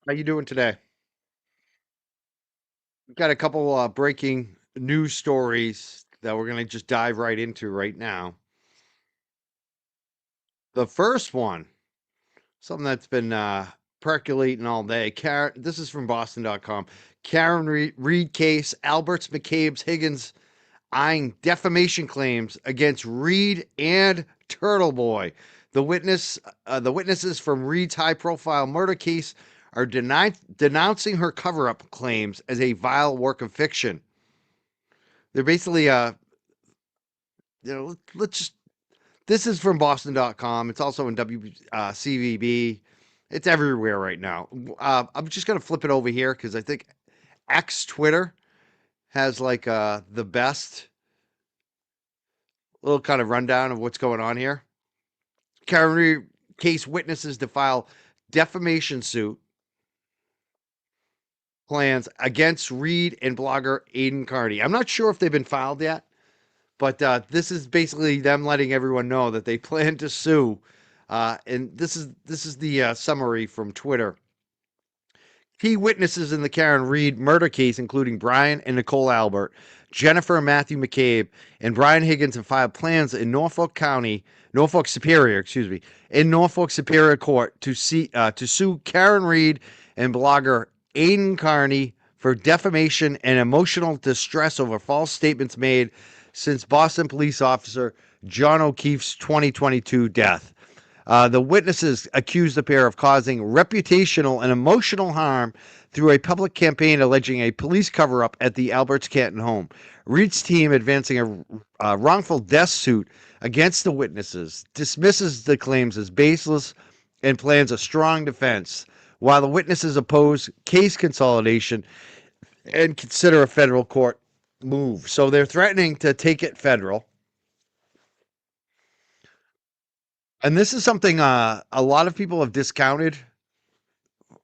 How you doing today? We've got a couple breaking news stories that we're going to just dive right into right now. The first one, something that's been percolating all day. Karen, this is from Boston.com. Karen Reed case, Alberts, McCabe's, Higgins eyeing defamation claims against Reed and Turtle Boy. The witnesses from Reed's high-profile murder case are denouncing her cover-up claims as a vile work of fiction. They're basically, let's just. This is from Boston.com. It's also in WCVB. It's everywhere right now. I'm just gonna flip it over here because I think X Twitter has like the best little kind of rundown of what's going on here. Karen case witnesses to file defamation suit plans against Reed and blogger Aiden Carney. I'm not sure if they've been filed yet, but this is basically them letting everyone know that they plan to sue. And this is the summary from Twitter. Key witnesses in the Karen Reed murder case, including Brian and Nicole Albert, Jennifer and Matthew McCabe, and Brian Higgins, have filed plans in Norfolk Superior, in Norfolk Superior Court to sue Karen Reed and blogger Aiden Carney for defamation and emotional distress over false statements made since Boston police officer John O'Keefe's 2022 death. The witnesses accused the pair of causing reputational and emotional harm through a public campaign alleging a police cover up at the Alberts Canton home. Reed's team, advancing a wrongful death suit against the witnesses, dismisses the claims as baseless and plans a strong defense, while the witnesses oppose case consolidation and consider a federal court move. So they're threatening to take it federal. And this is something a lot of people have discounted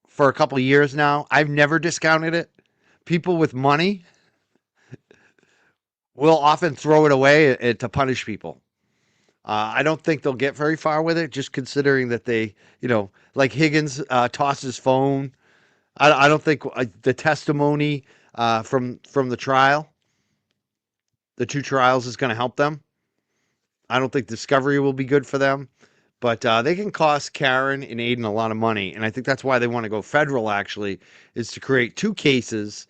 for a couple of years now. I've never discounted it. People with money will often throw it away to punish people. I don't think they'll get very far with it, just considering that they, like Higgins tossed his phone. I don't think the testimony from the trial, the two trials, is going to help them. I don't think discovery will be good for them. But they can cost Karen and Aiden a lot of money, and I think that's why they want to go federal. Actually, is to create two cases.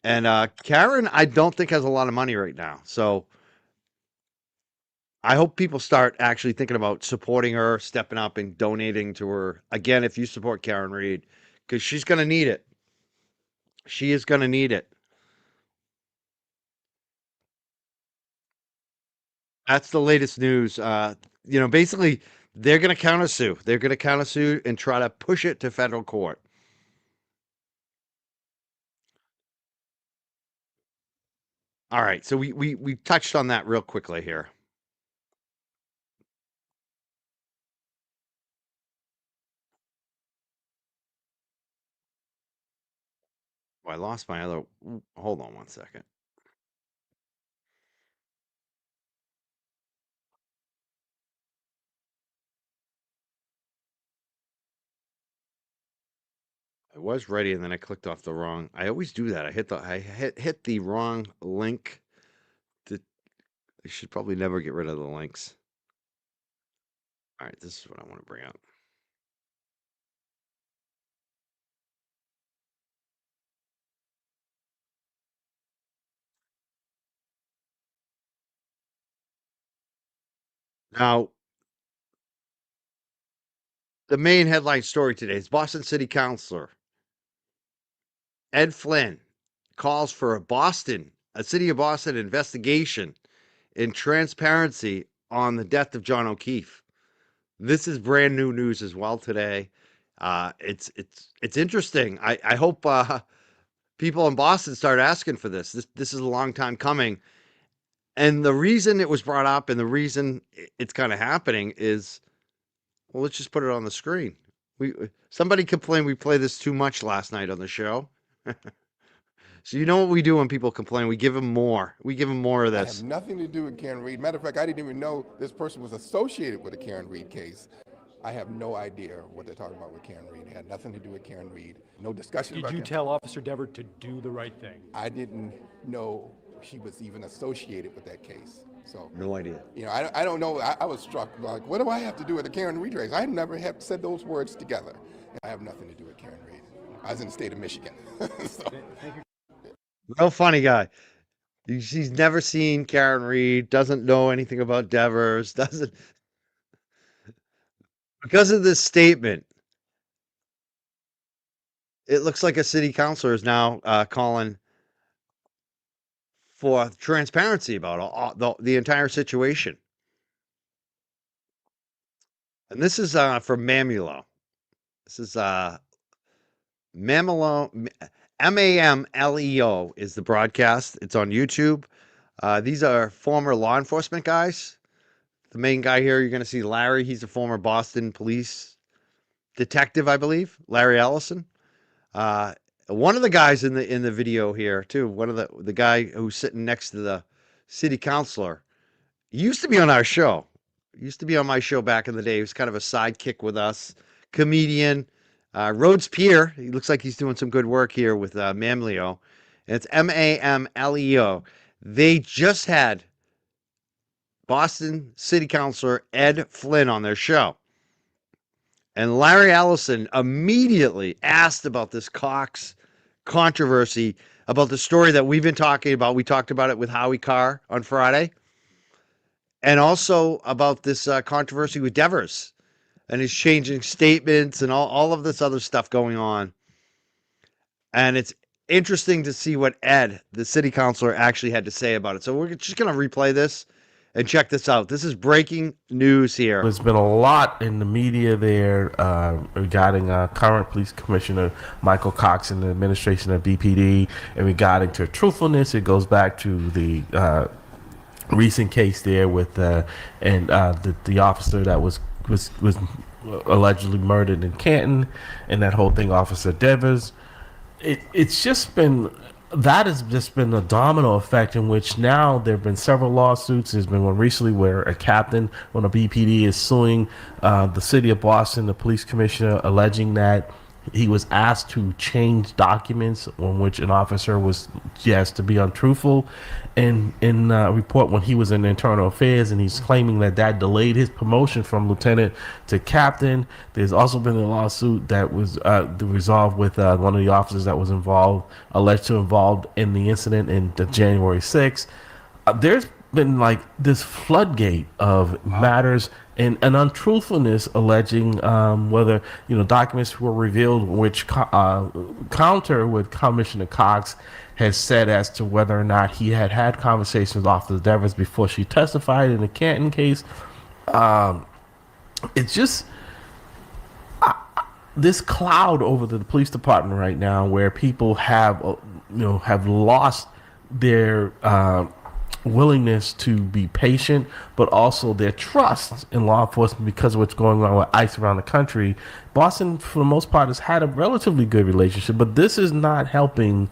And Karen, I don't think has a lot of money right now, so I hope people start actually thinking about supporting her, stepping up, and donating to her again. If you support Karen Reed, because she's going to need it, she is going to need it. That's the latest news. Basically, they're going to countersue. They're going to countersue and try to push it to federal court. All right, so we touched on that real quickly here. Oh, I lost my other. Hold on one second. I was ready and then I clicked off the wrong. I always do that. I hit the wrong link. To, I should probably never get rid of the links. All right, this is what I want to bring up. Now, the main headline story today is Boston City Councilor Ed Flynn calls for a city of Boston investigation and transparency on the death of John O'Keefe. This is brand new news as well today. It's interesting. I hope people in Boston start asking for this. This is a long time coming, and the reason it was brought up and the reason it's kind of happening is, well, let's just put it on the screen. We Somebody complained we played this too much last night on the show. So you know what we do when people complain? We give them more. We give them more of I have this. nothing to do with Karen Reed. Matter of fact, I didn't even know this person was associated with the Karen Reed case. I have no idea what they're talking about with Karen Reed. It had nothing to do with Karen Reed. No discussion Did about you Karen. tell Officer Dever to do the right thing? I didn't know she was even associated with that case. So, No idea. I don't know. I was struck. Like, what do I have to do with the Karen Reed race? I never have said those words together. I have nothing to do with Karen Reed. I was in the state of Michigan. So, Thank you. Real funny guy. She's never seen Karen Reed, doesn't know anything about Devers, doesn't because of this statement. It looks like a city councilor is now calling for transparency about the entire situation. And this is from Mamulo. This is Mamelo, Mamleo is the broadcast. It's on YouTube. These are former law enforcement guys. The main guy here, you're going to see Larry. He's a former Boston police detective, I believe, Larry Ellison. One of the guys in the video here too. One of the guy who's sitting next to the city councilor. He used to be on our show. He used to be on my show back in the day. He was kind of a sidekick with us, comedian. Rhodes Pierre. He looks like he's doing some good work here with Mamleo. And it's Mamleo. They just had Boston City Councilor Ed Flynn on their show. And Larry Ellison immediately asked about this Cox controversy, about the story that we've been talking about. We talked about it with Howie Carr on Friday. And also about this controversy with Devers and his changing statements and all of this other stuff going on. And it's interesting to see what Ed, the city councilor, actually had to say about it. So we're just going to replay this and check this out. This is breaking news here. There's been a lot in the media there regarding current police commissioner Michael Cox and the administration of BPD, and regarding to truthfulness. It goes back to the recent case there with the officer that was allegedly murdered in Canton, and that whole thing, Officer Devers. It's just been, that has just been a domino effect in which now there have been several lawsuits. There's been one recently where a captain on a BPD is suing the city of Boston, the police commissioner, alleging that he was asked to change documents on which an officer was asked to be untruthful in a report when he was in internal affairs, and he's claiming that delayed his promotion from lieutenant to captain. There's also been a lawsuit that was resolved with one of the officers that was alleged to involved in the incident in the January 6th. There's been like this floodgate of matters and an untruthfulness alleging whether documents were revealed which counter with Commissioner Cox has said as to whether or not he had conversations with Officer Devers before she testified in the Canton case. It's just this cloud over the police department right now, where people have lost their willingness to be patient, but also their trust in law enforcement because of what's going on with ICE around the country. Boston, for the most part, has had a relatively good relationship, but this is not helping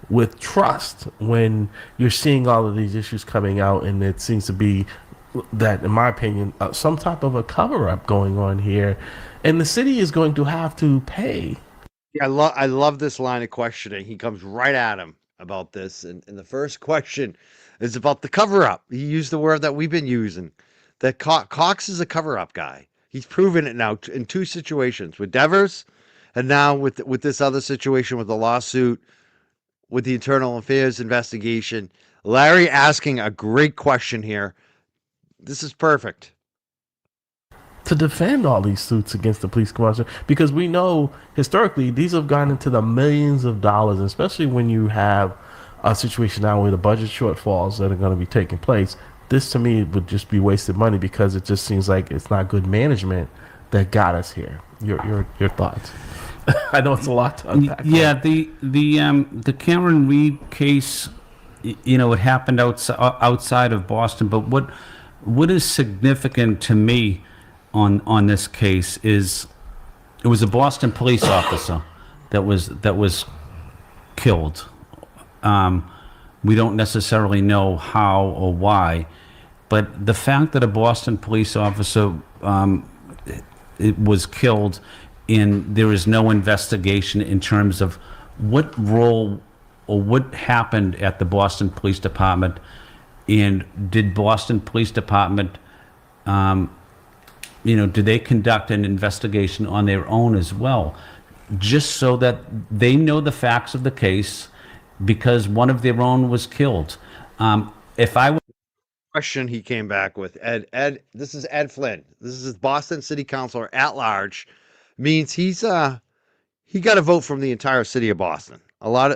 with trust when you're seeing all of these issues coming out, and it seems to be that, in my opinion, some type of a cover-up going on here, and the city is going to have to pay. Yeah, I love this line of questioning. He comes right at him about this, and the first question is about the cover-up. He used the word that we've been using, that Cox is a cover-up guy. He's proven it now in two situations, with Devers, and now with this other situation with the lawsuit, with the internal affairs investigation. Larry asking a great question here. This is perfect. To defend all these suits against the police commissioner, because we know historically these have gone into the millions of dollars, especially when you have a situation now with the budget shortfalls that are going to be taking place. This to me would just be wasted money, because it just seems like it's not good management that got us here. Your thoughts? I know it's a lot to unpack. Yeah, the Cameron Reed case, it happened outside of Boston. But what is significant to me on this case is it was a Boston police officer that was killed. We don't necessarily know how or why, but the fact that a Boston police officer it was killed, and there is no investigation in terms of what role or what happened at the Boston Police Department, and did Boston Police Department, did they conduct an investigation on their own as well, just so that they know the facts of the case, because one of their own was killed. If I were Question he came back with, Ed, this is Ed Flynn. This is Boston City Councilor at large. Means he got a vote from the entire city of Boston.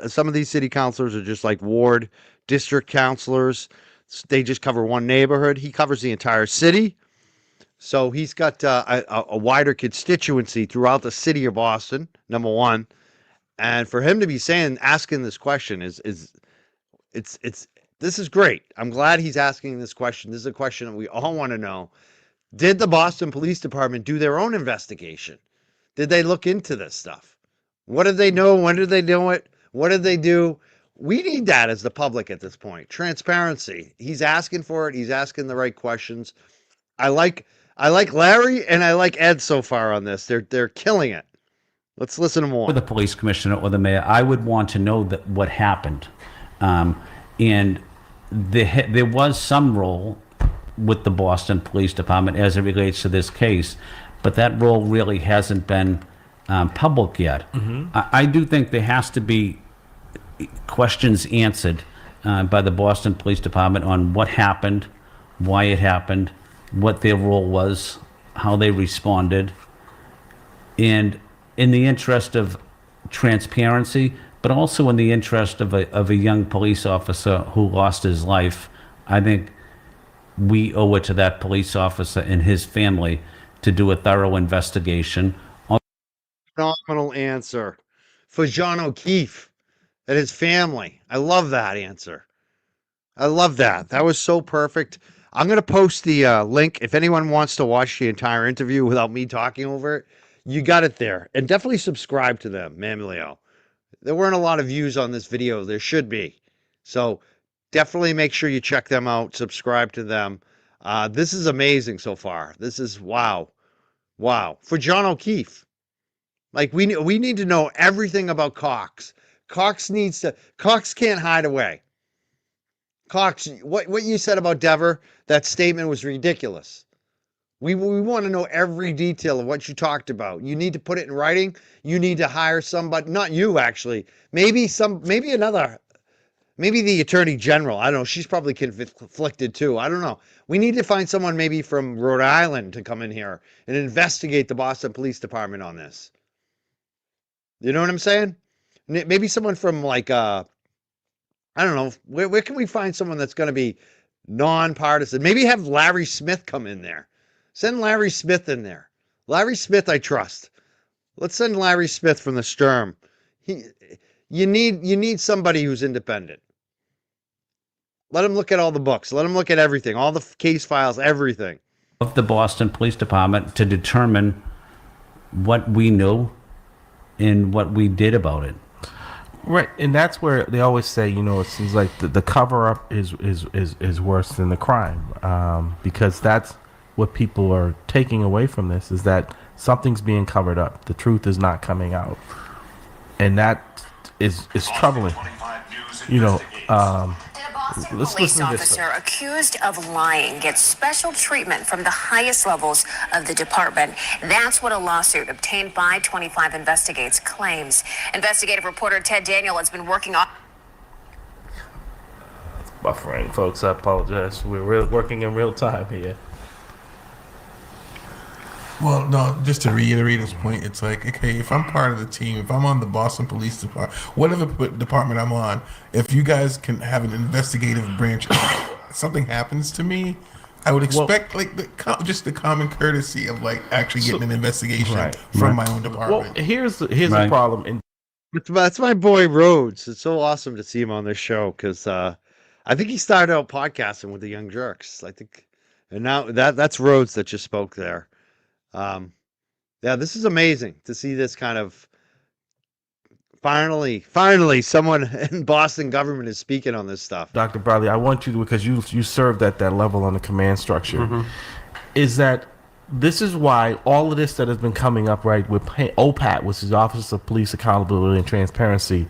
Some of these city councilors are just like ward district councilors. They just cover one neighborhood. He covers the entire city. So he's got a wider constituency throughout the city of Boston, number one. And for him to be asking this question this is great. I'm glad he's asking this question. This is a question that we all want to know. Did the Boston Police Department do their own investigation? Did they look into this stuff? What did they know? When did they know it? What did they do? We need that as the public at this point. Transparency. He's asking for it. He's asking the right questions. I like Larry and I like Ed so far on this. They're killing it. Let's listen to more. the police commissioner or the mayor, I would want to know that what happened. And there was some role with the Boston Police Department as it relates to this case, but that role really hasn't been public yet. I do think there has to be questions answered by the Boston Police Department on what happened, why it happened, what their role was, how they responded, and in the interest of transparency, but also in the interest of a young police officer who lost his life. I think we owe it to that police officer and his family to do a thorough investigation. Phenomenal answer for John O'Keefe and his family. I love that answer. I love that. That was so perfect. I'm going to post the link. If anyone wants to watch the entire interview without me talking over it, you got it there. And definitely subscribe to them, Mamilio. There weren't a lot of views on this video. There should be. So definitely make sure you check them out. Subscribe to them. This is amazing so far. This is wow. Wow. For John O'Keefe. Like we need to know everything about Cox. Cox can't hide away. Cox, what you said about Dever, that statement was ridiculous. We want to know every detail of what you talked about. You need to put it in writing. You need to hire somebody, not you actually. Maybe the attorney general. I don't know. She's probably conflicted too. I don't know. We need to find someone maybe from Rhode Island to come in here and investigate the Boston Police Department on this. You know what I'm saying? Maybe someone from like, I don't know. Where can we find someone that's going to be nonpartisan? Maybe have Larry Smith come in there. Send Larry Smith in there. Larry Smith, I trust. Let's send Larry Smith from the Sturm. You need somebody who's independent. Let him look at all the books. Let him look at everything, all the case files, everything. Of the Boston Police Department to determine what we knew and what we did about it. Right, and that's where they always say, it seems like the cover up is worse than the crime, because that's what people are taking away from this, is that something's being covered up. The truth is not coming out, and that is troubling. Let's Police listen to this. officer accused of lying gets special treatment from the highest levels of the department. That's what a lawsuit obtained by 25 Investigates claims. Investigative reporter Ted Daniel has been working on. Buffering, folks. I apologize. We're working in real time here. Well, no, just to reiterate his point, it's like, okay, if I'm part of the team, if I'm on the Boston Police Department, whatever department I'm on, if you guys can have an investigative branch, something happens to me, I would expect just the common courtesy of like actually getting an investigation from my own department. Well, here's the problem. And That's my boy Rhodes. It's so awesome to see him on this show because I think he started out podcasting with the Young Jerks. I think, and now that's Rhodes that just spoke there. Yeah, this is amazing to see this kind of finally someone in Boston government is speaking on this stuff. Dr. Bradley, I want you to, because you served at that level on the command structure, is that this is why all of this that has been coming up, right, with OPAT, which is the Office of Police Accountability and Transparency,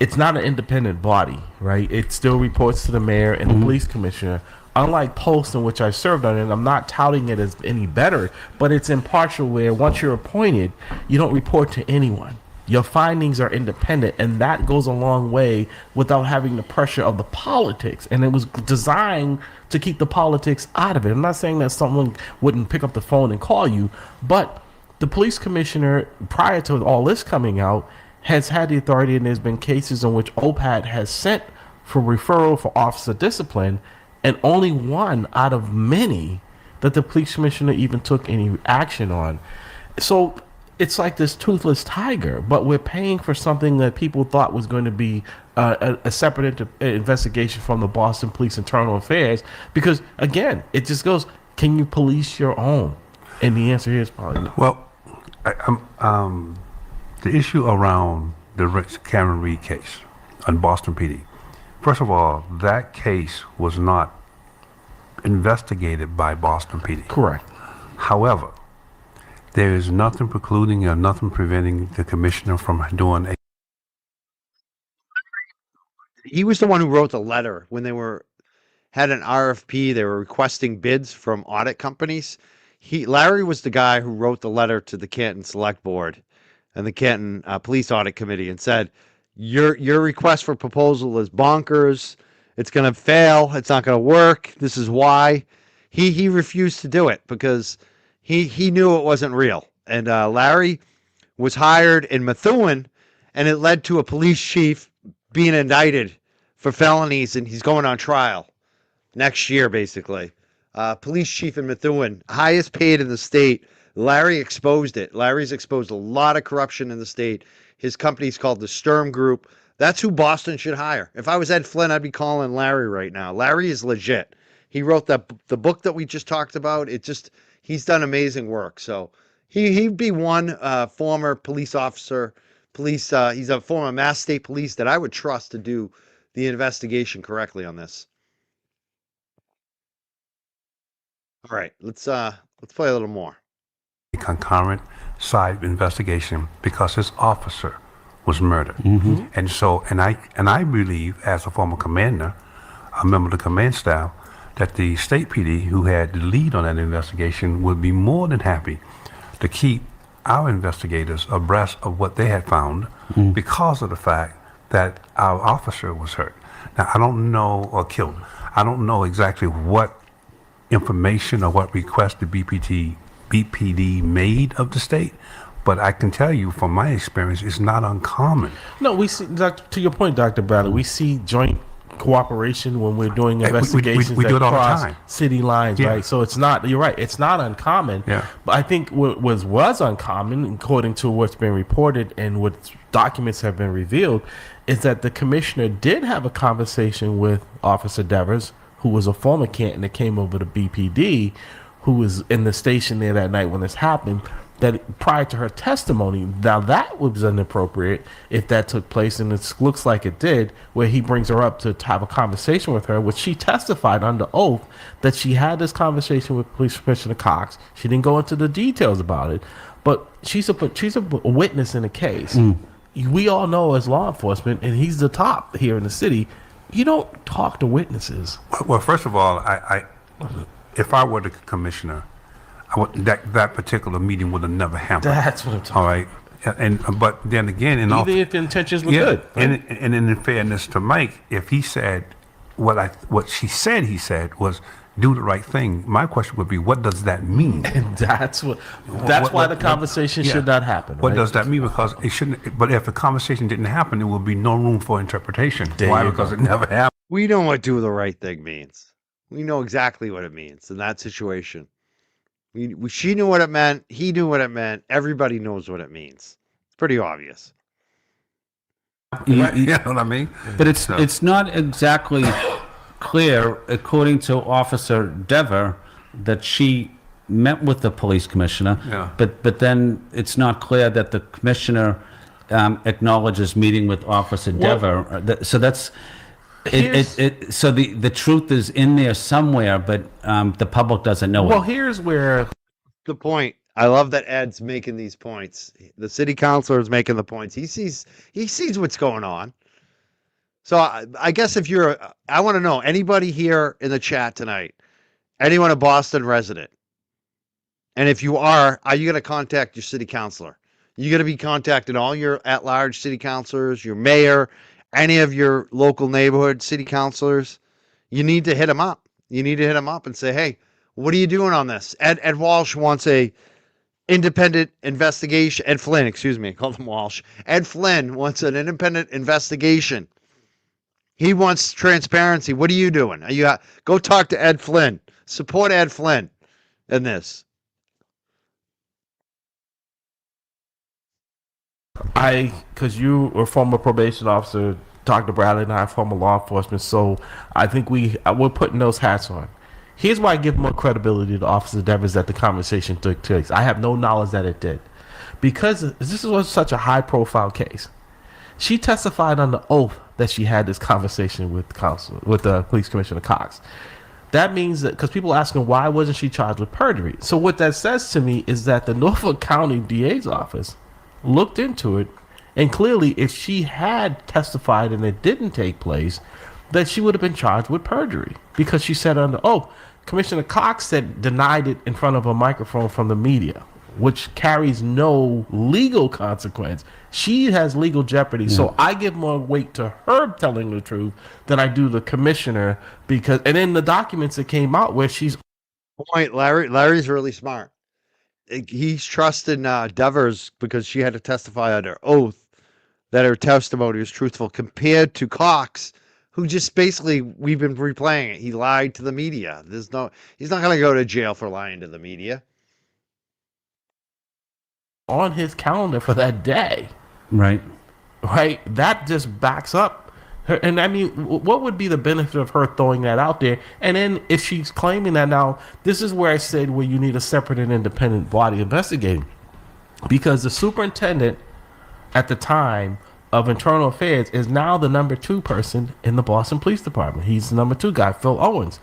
it's not an independent body, right? It still reports to the mayor and the police commissioner. Unlike Post, in which I served on, and I'm not touting it as any better, but it's impartial where once you're appointed, you don't report to anyone. Your findings are independent, and that goes a long way without having the pressure of the politics. And it was designed to keep the politics out of it. I'm not saying that someone wouldn't pick up the phone and call you, but the police commissioner, prior to all this coming out, has had the authority, and there's been cases in which OPAT has sent for referral for officer discipline, and only one out of many that the police commissioner even took any action on. So it's like this toothless tiger, but we're paying for something that people thought was going to be a separate investigation from the Boston Police Internal Affairs. Because again, it just goes, can you police your own? And the answer here is probably no. Well, the issue around the Karen Reed case on Boston PD. First of all, that case was not investigated by Boston PD. Correct. However, there is nothing precluding or nothing preventing the commissioner from doing a. He was the one who wrote the letter when they had an RFP. They were requesting bids from audit companies. Larry was the guy who wrote the letter to the Canton Select Board and the Canton Police Audit Committee and said, your request for proposal is bonkers. It's going to fail. It's not going to work. This is why. He refused to do it because he knew it wasn't real. And Larry was hired in Methuen, and it led to a police chief being indicted for felonies, and he's going on trial next year, basically. Police chief in Methuen, highest paid in the state. Larry exposed it. Larry's exposed a lot of corruption in the state. His company's called the Sturm Group. That's who Boston should hire. If I was Ed Flynn, I'd be calling Larry right now. Larry is legit. He wrote the book that we just talked about. He's done amazing work. So he'd be one former police officer, he's a former Mass State Police that I would trust to do the investigation correctly on this. All right, let's play a little more. Concurrent side investigation because his officer was murdered. And so, and I believe, as a former commander, a member of the command staff, that the state PD, who had the lead on that investigation, would be more than happy to keep our investigators abreast of what they had found because of the fact that our officer was hurt. Now, I don't know, or killed. I don't know exactly what information or what request the BPD made of the state, but I can tell you from my experience, it's not uncommon. No, we see, to your point, Dr. Bradley, we see joint cooperation when we're doing investigations we do it that all the cross time. city lines, Yeah. right? So it's not, you're right, it's not uncommon. Yeah. But I think what was uncommon, according to what's been reported and what documents have been revealed, is that the commissioner did have a conversation with Officer Devers, who was a former Canton that came over to BPD, who was in the station there that night when this happened, that prior to her testimony, now that was inappropriate if that took place, and it looks like it did, where he brings her up to have a conversation with her, which she testified under oath that she had this conversation with Police Commissioner Cox. She didn't go into the details about it, but she's a witness in the case. We all know as law enforcement, and he's the top here in the city, you don't talk to witnesses. Well, first of all, if I were the commissioner, that particular meeting would have never happened. That's what I'm talking about. All right, but then again, even if the intentions were good, right? and in fairness to Mike, if he said what she said he said was do the right thing, my question would be, what does that mean? And that's why the conversation should not happen. What right? does that mean? Because it shouldn't. But if the conversation didn't happen, there would be no room for interpretation. Why? Because it never happened. We know what do the right thing means. We know exactly what it means in that situation. She knew what it meant. He knew what it meant. Everybody knows what it means. It's pretty obvious. You know what I mean? But it's not exactly clear, according to Officer Dever, that she met with the police commissioner. Yeah. But then it's not clear that the commissioner acknowledges meeting with Officer Dever. So that's so the truth is in there somewhere, but the public doesn't know it. Well, here's where the point. I love that Ed's making these points. The city councilor is making the points. He sees what's going on. So I guess if you're, I want to know anybody here in the chat tonight, anyone a Boston resident, and if you are you going to contact your city councilor? You're going to be contacting all your at-large city councilors, your mayor, any of your local neighborhood city councilors. You need to hit them up. You need to hit them up and say, hey, what are you doing on this? Ed Walsh wants a independent investigation. Ed Flynn, excuse me, I called him Walsh. Ed Flynn wants an independent investigation. He wants transparency. What are you doing? Go talk to Ed Flynn. Support Ed Flynn in this. Because you were former probation officer, Dr. Bradley and I are former law enforcement, so I think we're putting those hats on. Here's why I give more credibility to Officer Devers that the conversation took place. I have no knowledge that it did. Because this was such a high-profile case. She testified under oath that she had this conversation with the police commissioner Cox. That means that, because people are asking why wasn't she charged with perjury. So what that says to me is that the Norfolk County DA's office looked into it, and clearly if she had testified and it didn't take place, that she would have been charged with perjury, because she said under oath. Commissioner Cox said denied it in front of a microphone from the media, which carries no legal consequence. She has legal jeopardy. So I give more weight to her telling the truth than I do the commissioner, because, and in the documents that came out where she's point, Larry's really smart. He's trusting Devers because she had to testify under oath that her testimony was truthful, compared to Cox, who just basically, we've been replaying it. He lied to the media. He's not going to go to jail for lying to the media. on his calendar for that day. Right. Right? That just backs up her. And I mean, what would be the benefit of her throwing that out there? And then if she's claiming that now, this is where I said where you need a separate and independent body investigating. Because the superintendent at the time of internal affairs is now the number 2 person in the Boston Police Department. He's the number 2 guy, Phil Owens.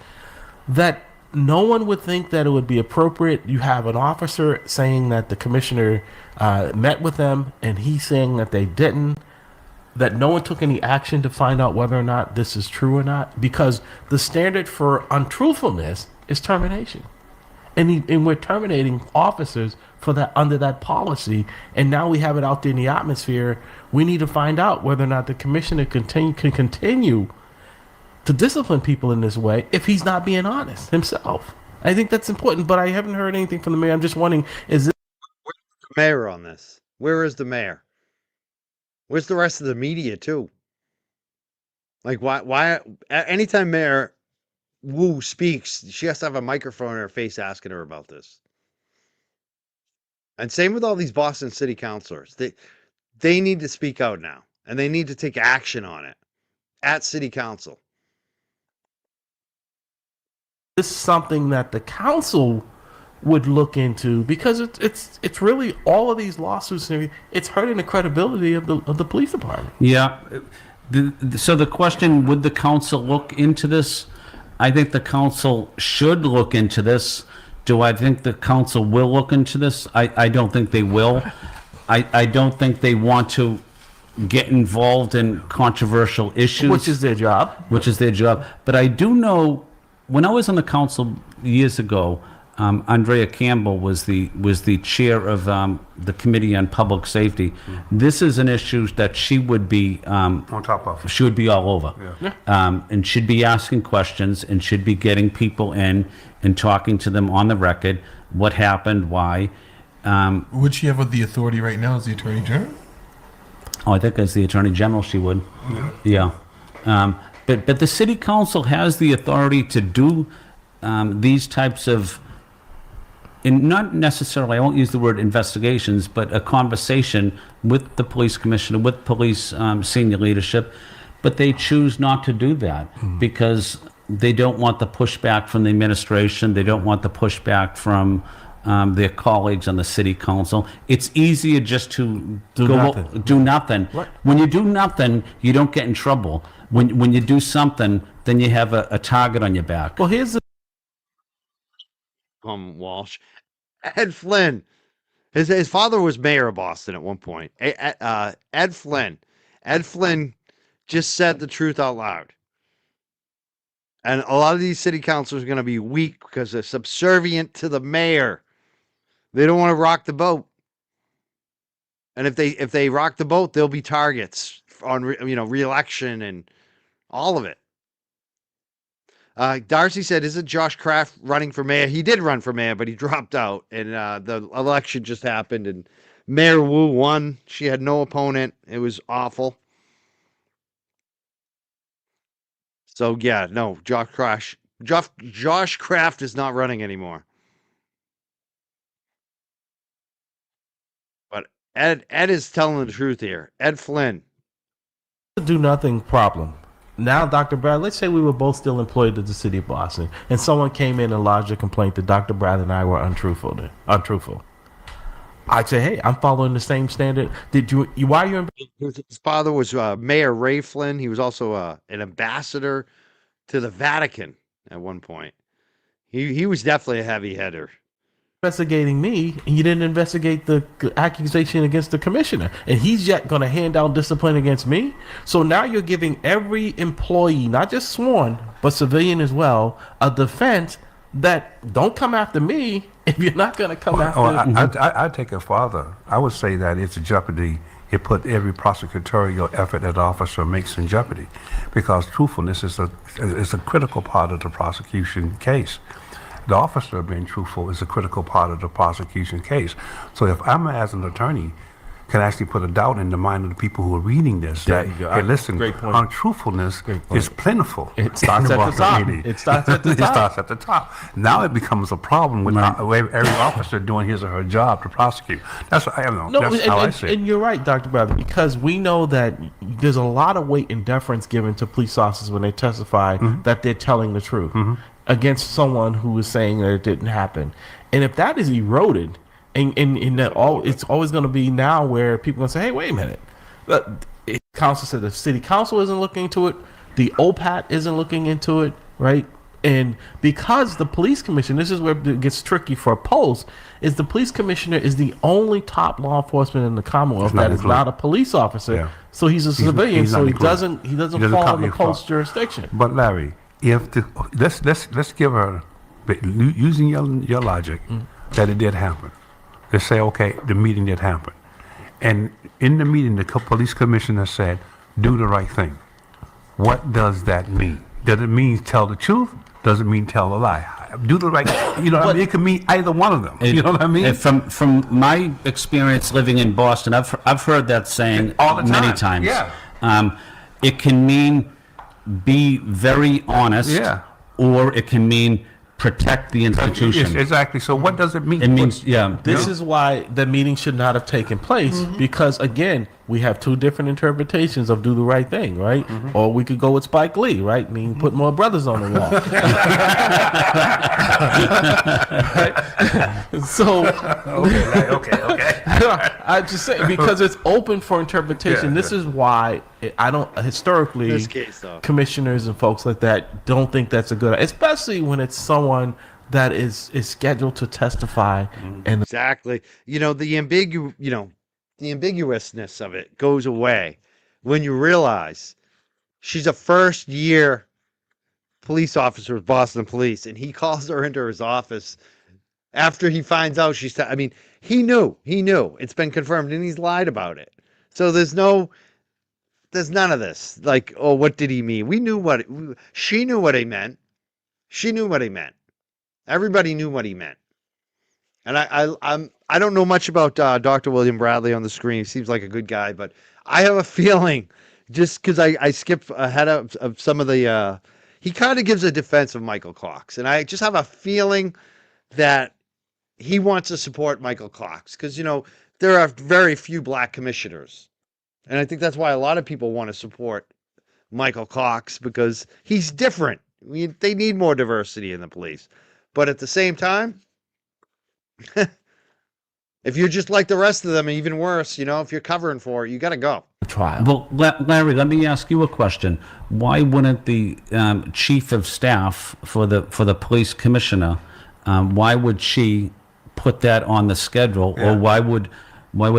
That no one would think that it would be appropriate. You have an officer saying that the commissioner met with them, and he's saying that they didn't, that no one took any action to find out whether or not this is true or not, because the standard for untruthfulness is termination. And we're terminating officers for that, under that policy, and now we have it out there in the atmosphere. We need to find out whether or not the commissioner can continue to discipline people in this way if he's not being honest himself. I think that's important, but I haven't heard anything from the mayor. I'm just wondering, is this the mayor on this? Where is the mayor? Where's the rest of the media too? Like, why anytime Mayor Wu speaks, she has to have a microphone in her face asking her about this. And same with all these Boston city councilors. They need to speak out now, and they need to take action on it at city council. something that the council would look into? Because it's really all of these lawsuits and everything. It's hurting the credibility of the police department. Yeah. So the question, would the council look into this? I think the council should look into this. Do I think the council will look into this? I don't think they will. I don't think they want to get involved in controversial issues. Which is their job. Which is their job. But I do know, when I was on the council years ago, Andrea Campbell was the chair of the Committee on Public Safety. This is an issue that she would be on top of. She would be all over, Yeah. and should be asking questions and should be getting people in and talking to them on the record. What happened? Why? Would she have the authority right now as the Attorney General? Oh, I think as the Attorney General she would. Yeah. But the City Council has the authority to do these types of, and not necessarily, I won't use the word investigations, but a conversation with the police commissioner, with police senior leadership, but they choose not to do that because they don't want the pushback from the administration. They don't want the pushback from their colleagues on the city council. It's easier just to do nothing. Right. When you do nothing, you don't get in trouble. When you do something, then you have a target on your back. Well, here's the Walsh. Ed Flynn. His father was mayor of Boston at one point. Ed Flynn. Ed Flynn just said the truth out loud. And a lot of these city councilors are going to be weak because they're subservient to the mayor. They don't want to rock the boat. And if they rock the boat, they'll be targets on re-election and all of it. Darcy said, "Isn't Josh Kraft running for mayor?" He did run for mayor, but he dropped out, and the election just happened, and Mayor Wu won. She had no opponent. It was awful. So yeah, no, Josh Kraft is not running anymore. But Ed is telling the truth here. Ed Flynn. Do nothing problem. Now, Dr. Brad, let's say we were both still employed at the city of Boston, and someone came in and lodged a complaint that Dr. Brad and I were untruthful. I'd say, hey, I'm following the same standard. Why are you? His father was Mayor Ray Flynn. He was also an ambassador to the Vatican at one point. He was definitely a heavy hitter. Investigating me, and you didn't investigate the accusation against the commissioner, and he's yet going to hand out discipline against me. So now you're giving every employee, not just sworn but civilian as well, a defense that don't come after me if you're not going to come after. I take it farther. I would say that it's a jeopardy. It put every prosecutorial effort that the officer makes in jeopardy, because truthfulness is a critical part of the prosecution case. The officer being truthful is a critical part of the prosecution case. So if I'm, as an attorney, can actually put a doubt in the mind of the people who are reading this, that, hey, listen, untruthfulness is plentiful. It starts at the top. It starts at the top. It starts at the top. Now it becomes a problem with every officer doing his or her job to prosecute. That's what I don't know. That's how I see it. And you're right, Dr. Bradley, because we know that there's a lot of weight and deference given to police officers when they testify that they're telling the truth against someone who is saying that it didn't happen. And if that is eroded, and that it's always going to be now where people are going to say, hey, wait a minute. The council said the city council isn't looking into it. The OPAT isn't looking into it, right? And because the police commissioner, this is where it gets tricky for polls, is the police commissioner is the only top law enforcement in the Commonwealth that is not a police officer. Yeah. So he's a civilian, so he doesn't fall in the post jurisdiction. But Larry, let's give her, using your logic, that it did happen. Let's say, okay, the meeting did happen. And in the meeting, the police commissioner said, do the right thing. What does that mean? Does it mean tell the truth? Does it mean tell a lie? Do the right thing. You know what I mean? It could mean either one of them. You know what I mean? From my experience living in Boston, I've heard that saying all the time. Many times. Yeah. It can mean be very honest, or it can mean protect the institution. Exactly. So what does it mean? It means, This is why the meeting should not have taken place, because, again, we have two different interpretations of do the right thing, right? Or we could go with Spike Lee, right? Mean put more brothers on the wall. Right? So, okay. I just say, because it's open for interpretation. This is why I don't, historically, in this case, though, commissioners and folks like that don't think that's a good idea, especially when it's someone that is scheduled to testify. And exactly, the ambiguousness of it goes away when you realize she's a first-year police officer with Boston Police, and he calls her into his office after he finds out he knew. It's been confirmed, and he's lied about it. So there's none of this. Like, oh, what did he mean? She knew what he meant. She knew what he meant. Everybody knew what he meant. And I don't know much about Dr. William Bradley on the screen. He seems like a good guy, but I have a feeling, just because I skipped ahead of some of the, he kind of gives a defense of Michael Cox, and I just have a feeling that he wants to support Michael Cox, because there are very few black commissioners, and I think that's why a lot of people want to support Michael Cox, because he's different. They need more diversity in the police, but at the same time, if you're just like the rest of them, even worse, if you're covering for it, you got to go. Trial. Well, Larry, let me ask you a question. Why wouldn't the chief of staff for the police commissioner, why would she put that on the schedule, or why would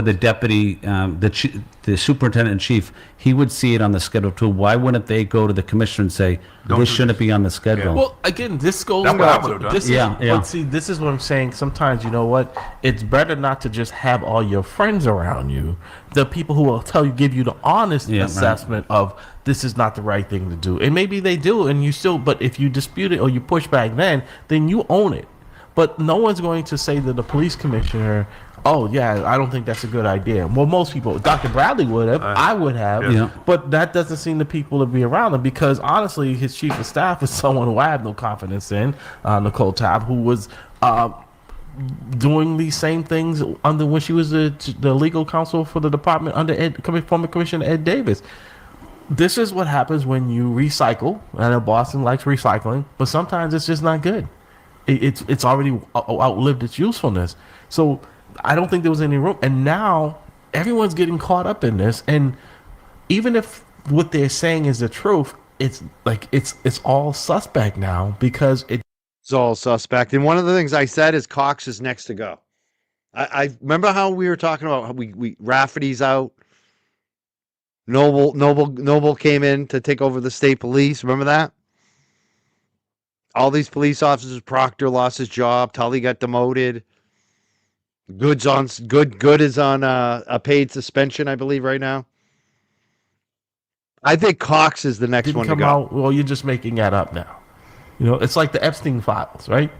the deputy, the superintendent in chief, he would see it on the schedule too? Why wouldn't they go to the commissioner and say, this shouldn't be on the schedule? Well, again, this goes. That's what I would've done. This Yeah, is, yeah. But see, this is what I'm saying. Sometimes, you know what? It's better not to just have all your friends around you. The people who will give you the honest Yeah, right. assessment of this is not the right thing to do. And maybe they do, and you still. But if you dispute it or you push back, then you own it. But no one's going to say to the police commissioner, oh, yeah, I don't think that's a good idea. Well, most people, Dr. Bradley would have, I would have, Yeah. but that doesn't seem to people to be around him because, honestly, his chief of staff is someone who I have no confidence in, Nicole Tabb, who was doing these same things under when she was the legal counsel for the department under former Commissioner Ed Davis. This is what happens when you recycle. I know Boston likes recycling, but sometimes it's just not good. It's already outlived its usefulness. So I don't think there was any room. And now everyone's getting caught up in this. And even if what they're saying is the truth, it's like it's all suspect now because It's all suspect. And one of the things I said is Cox is next to go. I remember how we were talking about how we Rafferty's out. Noble came in to take over the state police. Remember that? All these police officers, Proctor lost his job. Tully got demoted. Good is on a paid suspension, I believe, right now. I think Cox is the next didn't one to come go. out. Well, you're just making that up now. You know, it's like the Epstein files, right?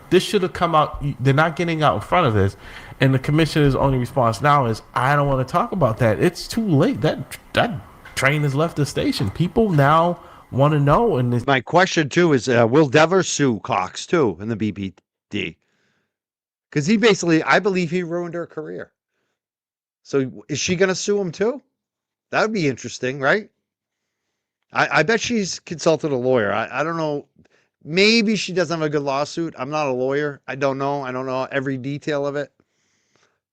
This should have come out. They're not getting out in front of this, and the commissioner's only response now is, "I don't want to talk about that. It's too late. That train has left the station. People now want to know." And this, My question too is, will Devers sue Cox too in the BPD? Because he basically, I believe he ruined her career. So is she going to sue him too? That would be interesting, right? I bet she's consulted a lawyer. I don't know. Maybe she doesn't have a good lawsuit. I'm not a lawyer. I don't know. I don't know every detail of it.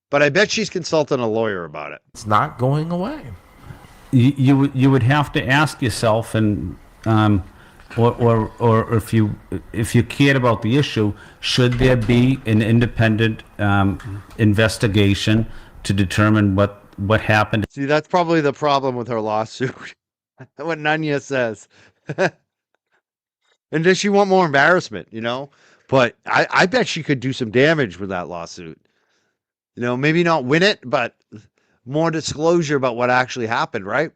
But I bet she's consulting a lawyer about it. it's not going away. You would have to ask yourself, and or if you cared about the issue, should there be an independent investigation to determine what happened? See, that's probably the problem with her lawsuit. What Nanya says. And does she want more embarrassment, you know? But I bet she could do some damage with that lawsuit. You know, maybe not win it, but more disclosure about what actually happened, right?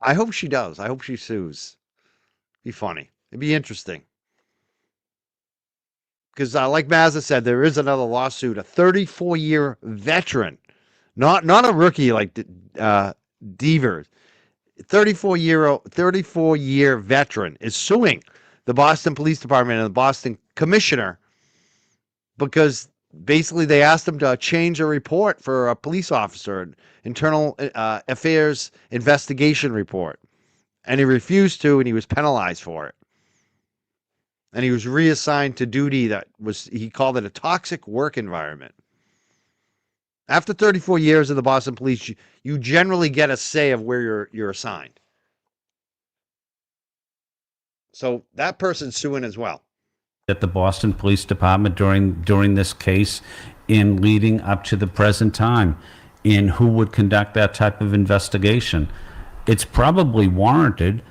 I hope she does. I hope she sues. Be funny. It'd be interesting. Because like Mazza said, there is another lawsuit, a 34-year veteran. Not a rookie like Devers. 34-year veteran is suing the Boston Police Department and the Boston Commissioner because basically they asked him to change a report for a police officer, an internal affairs investigation report. And he refused to, and he was penalized for it. And he was reassigned to duty he called it a toxic work environment. After 34 years in the Boston Police, you generally get a say of where you're assigned. So that person's suing as well. At the Boston Police Department during this case in leading up to the present time, in who would conduct that type of investigation. It's probably warranted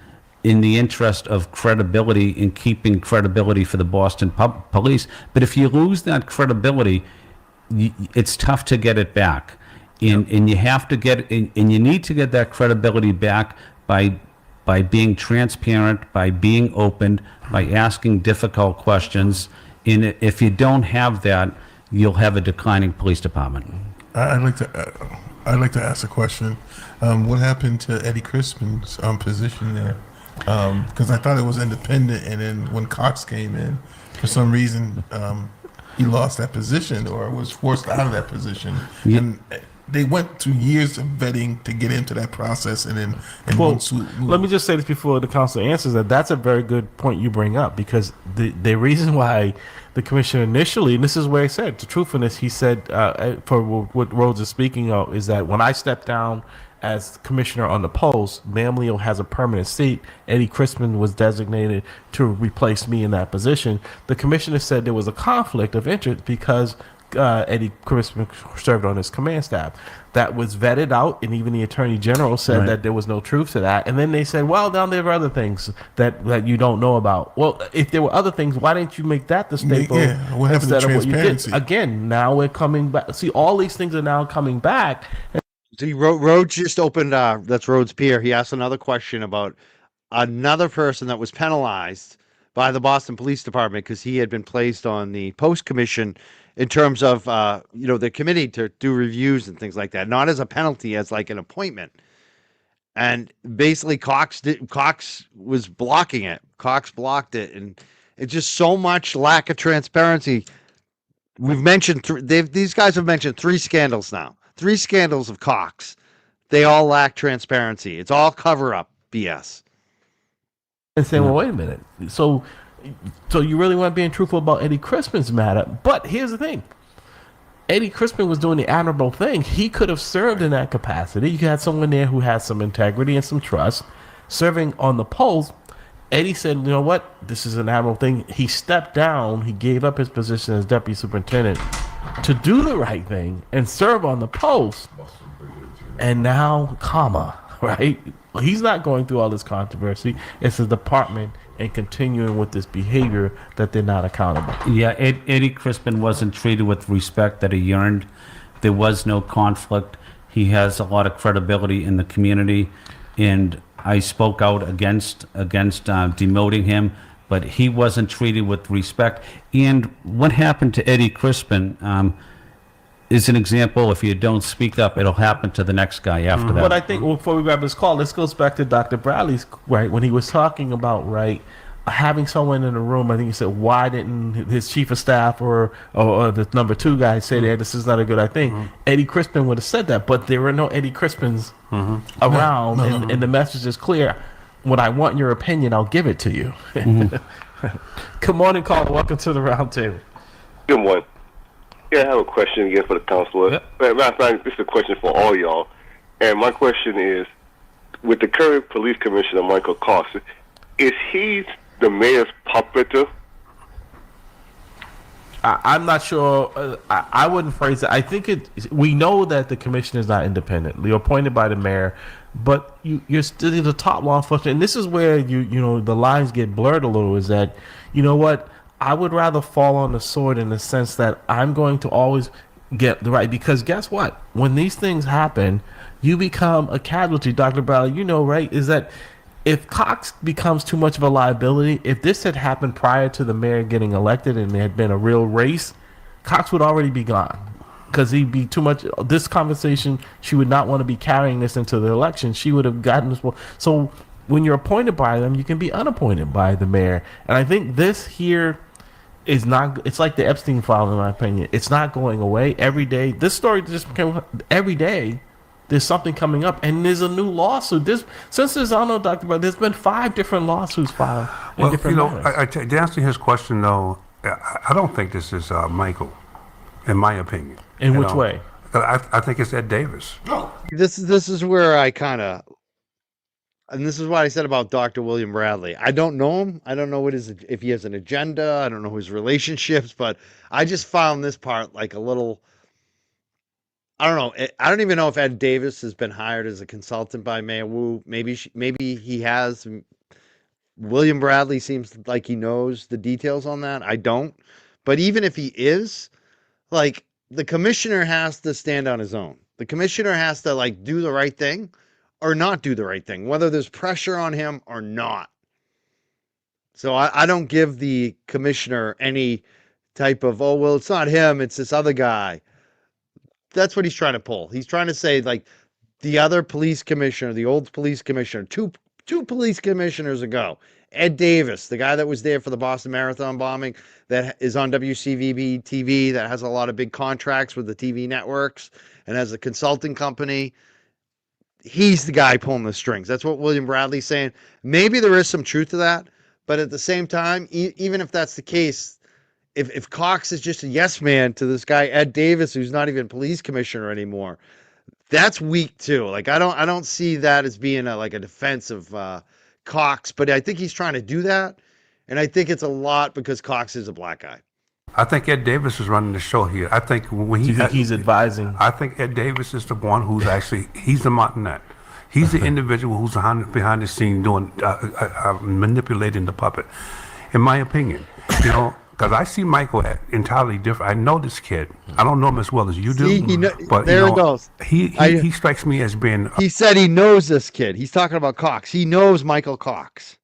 in the interest of credibility, in keeping credibility for the Boston Police. But if you lose that credibility, it's tough to get it back. And you have to and you need to get that credibility back by being transparent, by being open, by asking difficult questions. And if you don't have that, you'll have a declining police department. I'd like to ask a question. What happened to Eddie Crispin's position there? Because I thought it was independent, and then when Cox came in, for some reason, he lost that position or was forced out of that position. Yeah. And they went through years of vetting to get into that process, and then Well, one swoop move. let me just say this before the council answers that. That's a very good point you bring up because the reason why the commissioner initially, and this is where he said, to truthfulness, he said, for what Rhodes is speaking of, is that when I stepped down as commissioner on the post. Mam Leo has a permanent seat. Eddie Crispin was designated to replace me in that position. The commissioner said there was a conflict of interest because Eddie Crispin served on his command staff. That was vetted out, and even the attorney general said that there was no truth to that. And then they said, well, now there are other things that you don't know about. Well, if there were other things, why didn't you make that the staple what happened to instead of what you did? transparency? Again, now we're coming back. See, all these things are now coming back. See, Rhodes just opened. That's Rhodes Pier. He asked another question about another person that was penalized by the Boston Police Department because he had been placed on the post commission in terms of the committee to do reviews and things like that, not as a penalty, as like an appointment. And basically, Cox was blocking it. Cox blocked it, and it's just so much lack of transparency. We've mentioned these guys have mentioned 3 scandals now. 3 scandals of Cox. They all lack transparency. It's all cover up BS. And saying, well, wait a minute. So you really weren't being truthful about Eddie Crispin's matter. But here's the thing. Eddie Crispin was doing the admirable thing. He could have served in that capacity. You had someone there who had some integrity and some trust serving on the post. Eddie said, you know what? This is an admirable thing. He stepped down. He gave up his position as deputy superintendent to do the right thing and serve on the post. And now, right? He's not going through all this controversy. It's the department and continuing with this behavior that they're not accountable. Yeah, Eddie Crispin wasn't treated with respect that he earned. There was no conflict. He has a lot of credibility in the community, and I spoke out against demoting him, but he wasn't treated with respect. And what happened to Eddie Crispin is an example. If you don't speak up, it'll happen to the next guy after that. But I think before we grab this call, this goes back to Dr. Bradley's, right, when he was talking about, right, having someone in the room. I think he said, why didn't his chief of staff or the number 2 guy say that this is not a good idea? Eddie Crispin would have said that, but there were no Eddie Crispins around, and the message is clear. When I want your opinion, I'll give it to you. Good morning, caller. Welcome to the round table. Good morning. Yeah, I have a question again for the counselor. Yep. Matter of fact, this is a question for all y'all. And my question is, with the current police commissioner, Michael Cox, is he the mayor's puppeteer? I'm not sure. I wouldn't phrase it. I think we know that the commission is not independent. You're appointed by the mayor, but you're still the top law enforcement. And this is where the lines get blurred a little. Is that, you know what? I would rather fall on the sword in the sense that I'm going to always get the right, because guess what? When these things happen, you become a casualty. Dr. Bradley, right? Is that if Cox becomes too much of a liability, if this had happened prior to the mayor getting elected and there had been a real race, Cox would already be gone because he'd be too much. This conversation, she would not want to be carrying this into the election. She would have gotten this. So when you're appointed by them, you can be unappointed by the mayor. And I think this here is not, it's like the Epstein file, in my opinion. It's not going away. Every day, this story just became, every day, there's something coming up, and there's a new lawsuit. Since there's, I don't know, Dr. But there's been 5 different lawsuits filed in different matters. To answer his question, though, I don't think this is Michael, in my opinion. In which way? I think it's Ed Davis. No. This is where I kind of, and this is what I said about Dr. William Bradley. I don't know him. I don't know if he has an agenda. I don't know his relationships, but I just found this part like a little, I don't know. I don't even know if Ed Davis has been hired as a consultant by Mayor Wu. Maybe he has. William Bradley seems like he knows the details on that. I don't. But even if he is, like, the commissioner has to stand on his own. The commissioner has to, like, do the right thing or not do the right thing, whether there's pressure on him or not. So I don't give the commissioner any type of, oh, well, it's not him, it's this other guy. That's what he's trying to pull. He's trying to say, like, the other police commissioner, the old police commissioner, two police commissioners ago, Ed Davis, the guy that was there for the Boston Marathon bombing, that is on WCVB TV, that has a lot of big contracts with the TV networks and has a consulting company. He's the guy pulling the strings. That's what William Bradley's saying. Maybe there is some truth to that, but at the same time, even if that's the case, if Cox is just a yes man to this guy, Ed Davis, who's not even police commissioner anymore, That's weak too. Like I don't see that as being like a defense of Cox, but I think he's trying to do that, and I think it's a lot because Cox is a black guy. I think Ed Davis is running the show here. I think when Do you think he's advising? I think Ed Davis is the one who's actually, he's the martinet. He's the individual who's behind the scene doing, manipulating the puppet. In my opinion, you know, because I see Michael entirely different. I know this kid. I don't know him as well as you do. See, but there you know, it goes. He strikes me as being. He said he knows this kid. He's talking about Cox. He knows Michael Cox.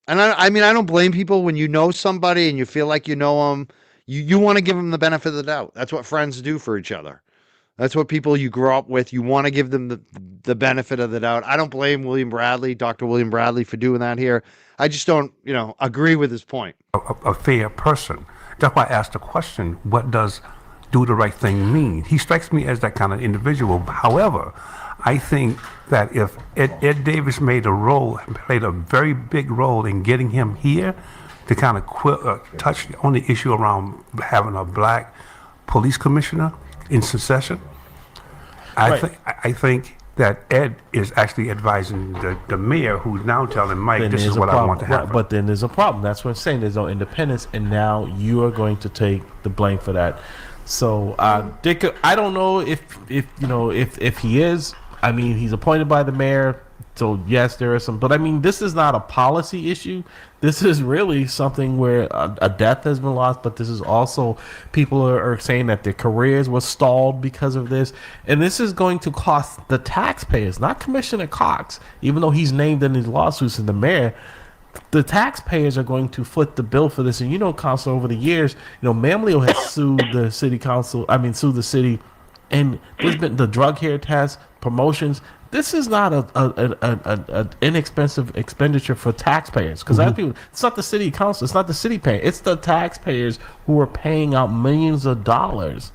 And I mean, I don't blame people when you know somebody and you feel like you know them. You want to give them the benefit of the doubt. That's what friends do for each other. That's what people you grow up with. You want to give them the benefit of the doubt. I don't blame Dr. William Bradley, for doing that here. I just don't, agree with his point. A fair person. That's why I asked the question, what does do the right thing mean? He strikes me as that kind of individual. However, I think that if Ed Davis played a very big role in getting him here to kind of touch on the issue around having a black police commissioner in succession, I think that Ed is actually advising the mayor, who's now telling Mike, this is what I want to happen. Right, but then there's a problem. That's what I'm saying. There's no independence, and now you are going to take the blame for that. So, Dick, I don't know if he is. I mean, he's appointed by the mayor, so yes, there are some. But I mean, this is not a policy issue. This is really something where a death has been lost, but this is also people are saying that their careers were stalled because of this. And this is going to cost the taxpayers, not Commissioner Cox, even though he's named in these lawsuits and the mayor. The taxpayers are going to foot the bill for this. And Council, over the years, Mamleo has sued the city council, sued the city, and there's been the drug hair test, promotions. This is not an inexpensive expenditure for taxpayers, because it's not the city council, it's not the city paying, it's the taxpayers who are paying out millions of dollars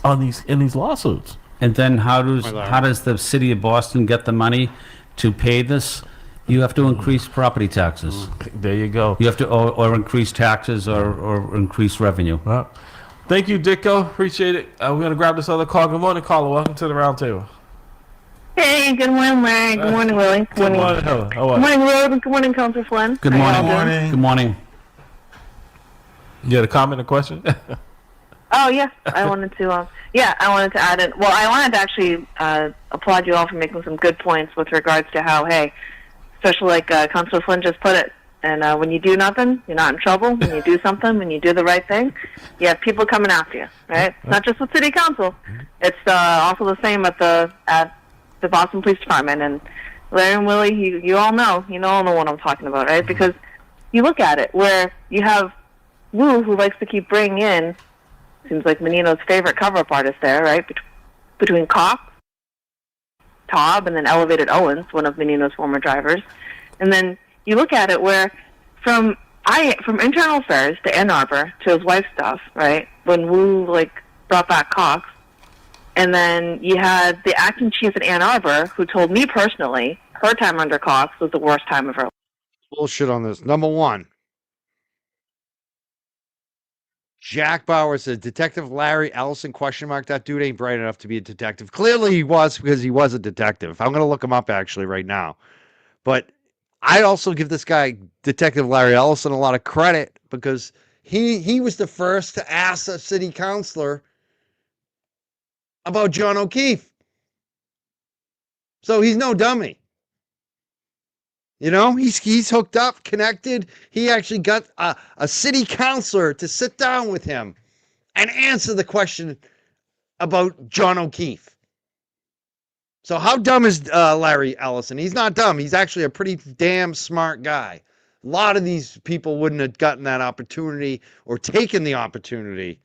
in these lawsuits. And then how does the city of Boston get the money to pay this? You have to increase property taxes. There you go. You have to or increase taxes or increase revenue. Well, thank you, Dicko. Appreciate it. We're going to grab this other call. Good morning, caller. Welcome to the round table. Hey, good morning, Larry. Good morning, Willie. Good morning, Helen. Good morning, Will. Good morning, Councilor Flynn. Good morning. Good morning. You had a comment or question? Oh, yeah. I wanted to add in. Well, I wanted to actually applaud you all for making some good points with regards to how, hey, especially like Councilor Flynn just put it, and when you do nothing, you're not in trouble. When you do something, when you do the right thing, you have people coming after you, right? Not just with City Council. It's also the same at the Boston Police Department. And Larry and Willie, you all know what I'm talking about, right? Because you look at it where you have Wu, who likes to keep bringing in, seems like Menino's favorite cover-up artist there, right? Between Cox, Taub, and then Elevated Owens, one of Menino's former drivers. And then you look at it where from internal affairs to Ann Arbor to his wife's stuff, right? When Wu brought back Cox, and then you had the acting chief at Ann Arbor who told me personally her time under Cox was the worst time of her life. Bullshit on this. Number one, Jack Bauer said, Detective Larry Ellison, ? That dude ain't bright enough to be a detective. Clearly he was, because he was a detective. I'm going to look him up actually right now. But I also give this guy, Detective Larry Ellison, a lot of credit, because he was the first to ask a city councilor about John O'Keefe. So he's no dummy. He's hooked up, connected. He actually got a city councilor to sit down with him and answer the question about John O'Keefe. So how dumb is Larry Ellison? He's not dumb. He's actually a pretty damn smart guy. A lot of these people wouldn't have gotten that opportunity or taken the opportunity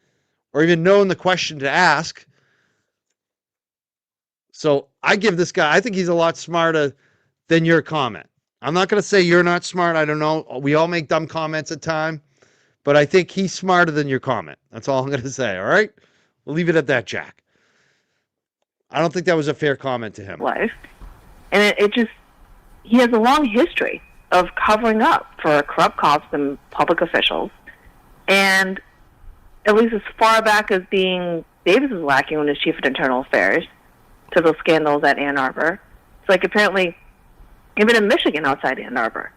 or even known the question to ask. So I give this guy, I think he's a lot smarter than your comment. I'm not going to say you're not smart. I don't know. We all make dumb comments at time, but I think he's smarter than your comment. That's all I'm going to say. All right. We'll leave it at that, Jack. I don't think that was a fair comment to him. Life. And he has a long history of covering up for corrupt cops and public officials. And at least as far back as being Davis was lacking when he was chief of internal affairs, to those scandals at Ann Arbor. It's like apparently, even in Michigan outside Ann Arbor,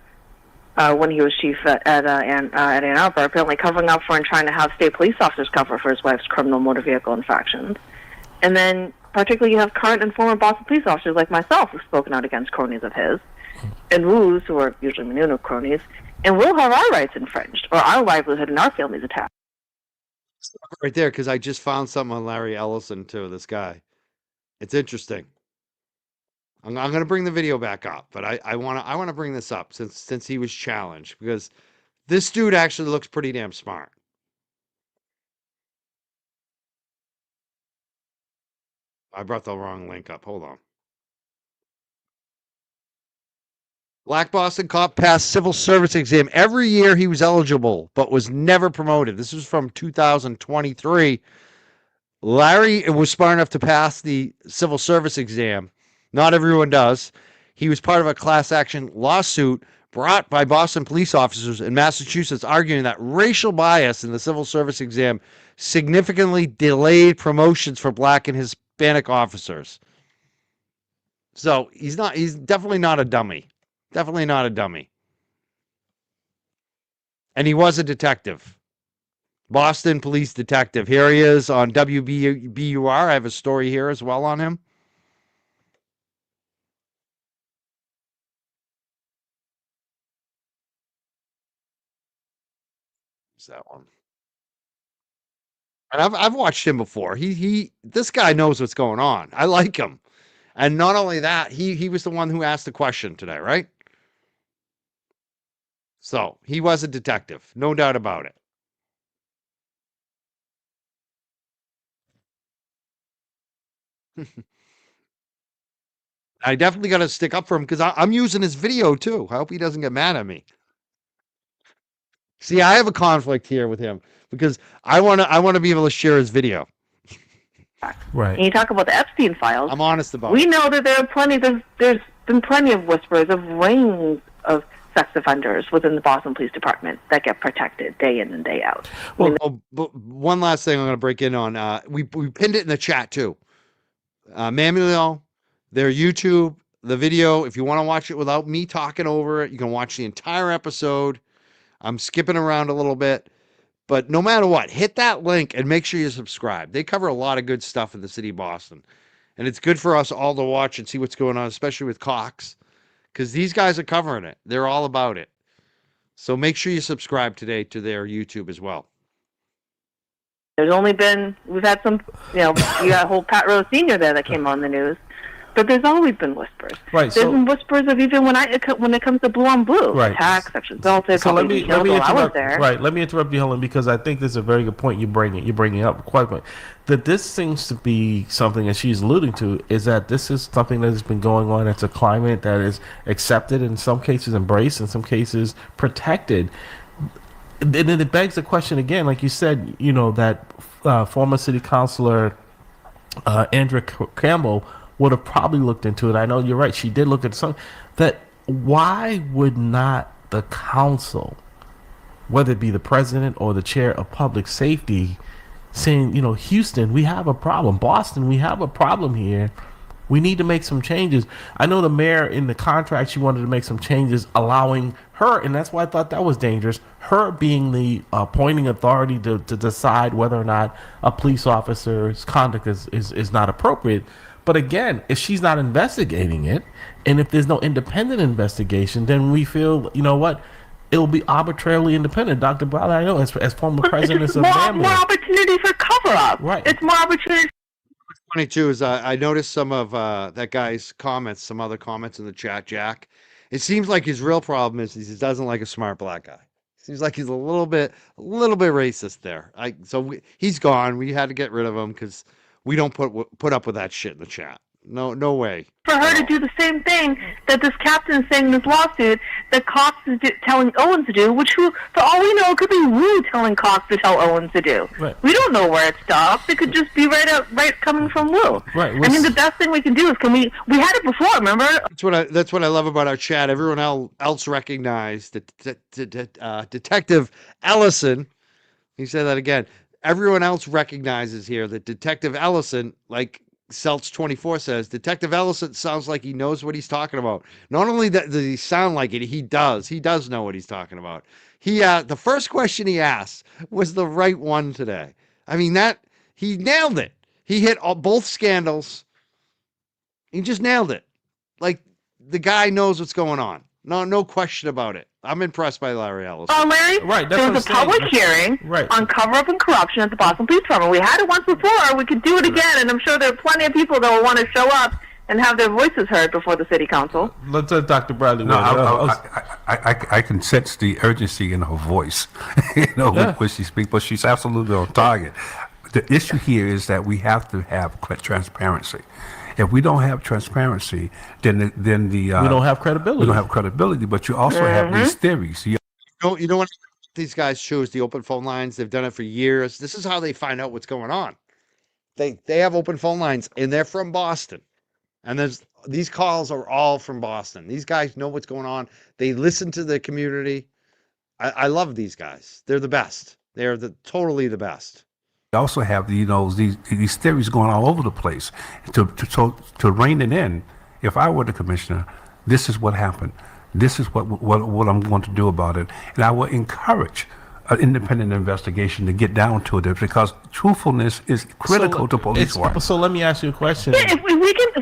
when he was chief at Ann Arbor, apparently covering up for and trying to have state police officers cover for his wife's criminal motor vehicle infractions. And then particularly you have current and former Boston police officers like myself who've spoken out against cronies of his, and Wu's, who are usually Menino cronies, and we'll have our rights infringed, or our livelihood and our families attacked. Right there, because I just found something on Larry Ellison, too, this guy. It's interesting. I'm going to bring the video back up, but I want to bring this up since he was challenged, because this dude actually looks pretty damn smart. I brought the wrong link up. Hold on. Black Boston cop passed civil service exam. Every year he was eligible, but was never promoted. This was from 2023. Larry was smart enough to pass the civil service exam. Not everyone does. He was part of a class action lawsuit brought by Boston police officers in Massachusetts, arguing that racial bias in the civil service exam significantly delayed promotions for black and Hispanic officers. So he's definitely not a dummy. Definitely not a dummy. And he was a detective. Boston police detective. Here he is on WBUR. I have a story here as well on him. What's that one? And I've watched him before. This guy knows what's going on. I like him. And not only that, he was the one who asked the question today, right? So he was a detective, no doubt about it. I definitely got to stick up for him because I'm using his video too. I hope he doesn't get mad at me. See, I have a conflict here with him because I want to be able to share his video. Right. And you talk about the Epstein files. I'm honest about We it. know that there are plenty. There's been plenty of whispers of rings of sex offenders within the Boston Police Department that get protected day in and day out. Well, but one last thing I'm going to break in on. We pinned it in the chat too. Manuel, their YouTube, the video. If you want to watch it without me talking over it, you can watch the entire episode. I'm skipping around a little bit, but no matter what, hit that link and make sure you subscribe. They cover a lot of good stuff in the city of Boston, and it's good for us all to watch and see what's going on, especially with Cox, because these guys are covering it. They're all about it. So make sure you subscribe today to their YouTube as well. There's only been, we've had some, you got a whole Pat Rose Sr. there that came on the news. But there's always been whispers. Right. There's been whispers of even when it comes to blue on blue, Right. attack, sexual assaulted, So let me I was interrupt. there. Right, let me interrupt you, Helen, because I think this is a very good point you're bringing up. Quite a point. That this seems to be something that she's alluding to is that this is something that has been going on. It's a climate that is accepted, in some cases embraced, in some cases protected. And then it begs the question again, like you said, that former city councilor Andrea Campbell would have probably looked into it. I know you're right. She did look at some. That why would not the council, whether it be the president or the chair of public safety, saying, Houston, we have a problem. Boston, we have a problem here. We need to make some changes. I know the mayor in the contract, she wanted to make some changes, allowing her, and that's why I thought that was dangerous, her being the appointing authority to decide whether or not a police officer's conduct is not appropriate. But again, if she's not investigating it, and if there's no independent investigation, then we feel, what? It'll be arbitrarily independent. Dr. Browder, I know, as former president of more opportunity for cover-up. Right. It's more opportunity. What's funny, too, is I noticed some of that guy's comments, some other comments in the chat, Jack. It seems like his real problem is he doesn't like a smart black guy. Seems like he's a little bit racist there. He's gone. We had to get rid of him because we don't put up with that shit in the chat. No way. For her to do the same thing that this captain is saying in this lawsuit that Cox is telling Owens to do, which for all we know, it could be Wu telling Cox to tell Owens to do. Right. We don't know where it stops. It could just be right coming from Wu. Right. I mean, the best thing we can do is we had it before, remember? That's what I love about our chat. Everyone else recognized that Detective Ellison. He said that again. everyone else recognizes here that Detective Ellison, like Seltz24 says, Detective Ellison sounds like he knows what he's talking about. Not only does he sound like it, he does. He does know what he's talking about. The first question he asked was the right one today. I mean, he nailed it. He hit both scandals. He just nailed it. Like, the guy knows what's going on. No question about it. I'm impressed by Larry Ellison. Oh, Larry, Right, that's there what was a I'm saying. public hearing Right. on cover-up and corruption at the Boston Police Department. We had it once before. We could do it again, and I'm sure there are plenty of people that will want to show up and have their voices heard before the city council. Let's let Dr. Bradley. No, weigh in. I can sense the urgency in her voice, when she speaks, but she's absolutely on target. The issue here is that we have to have transparency. If we don't have transparency, then we don't have credibility. We don't have credibility, but you also have these theories. You know what these guys choose? The open phone lines. They've done it for years. This is how they find out what's going on. They have open phone lines, and they're from Boston. And these calls are all from Boston. These guys know what's going on. They listen to the community. I love these guys. They're the best. They're totally the best. We also have these theories going all over the place. To rein it in, if I were the commissioner, this is what happened. This is what I'm going to do about it, and I will encourage an independent investigation to get down to it, because truthfulness is critical to police work. So let me ask you a question. Yeah, if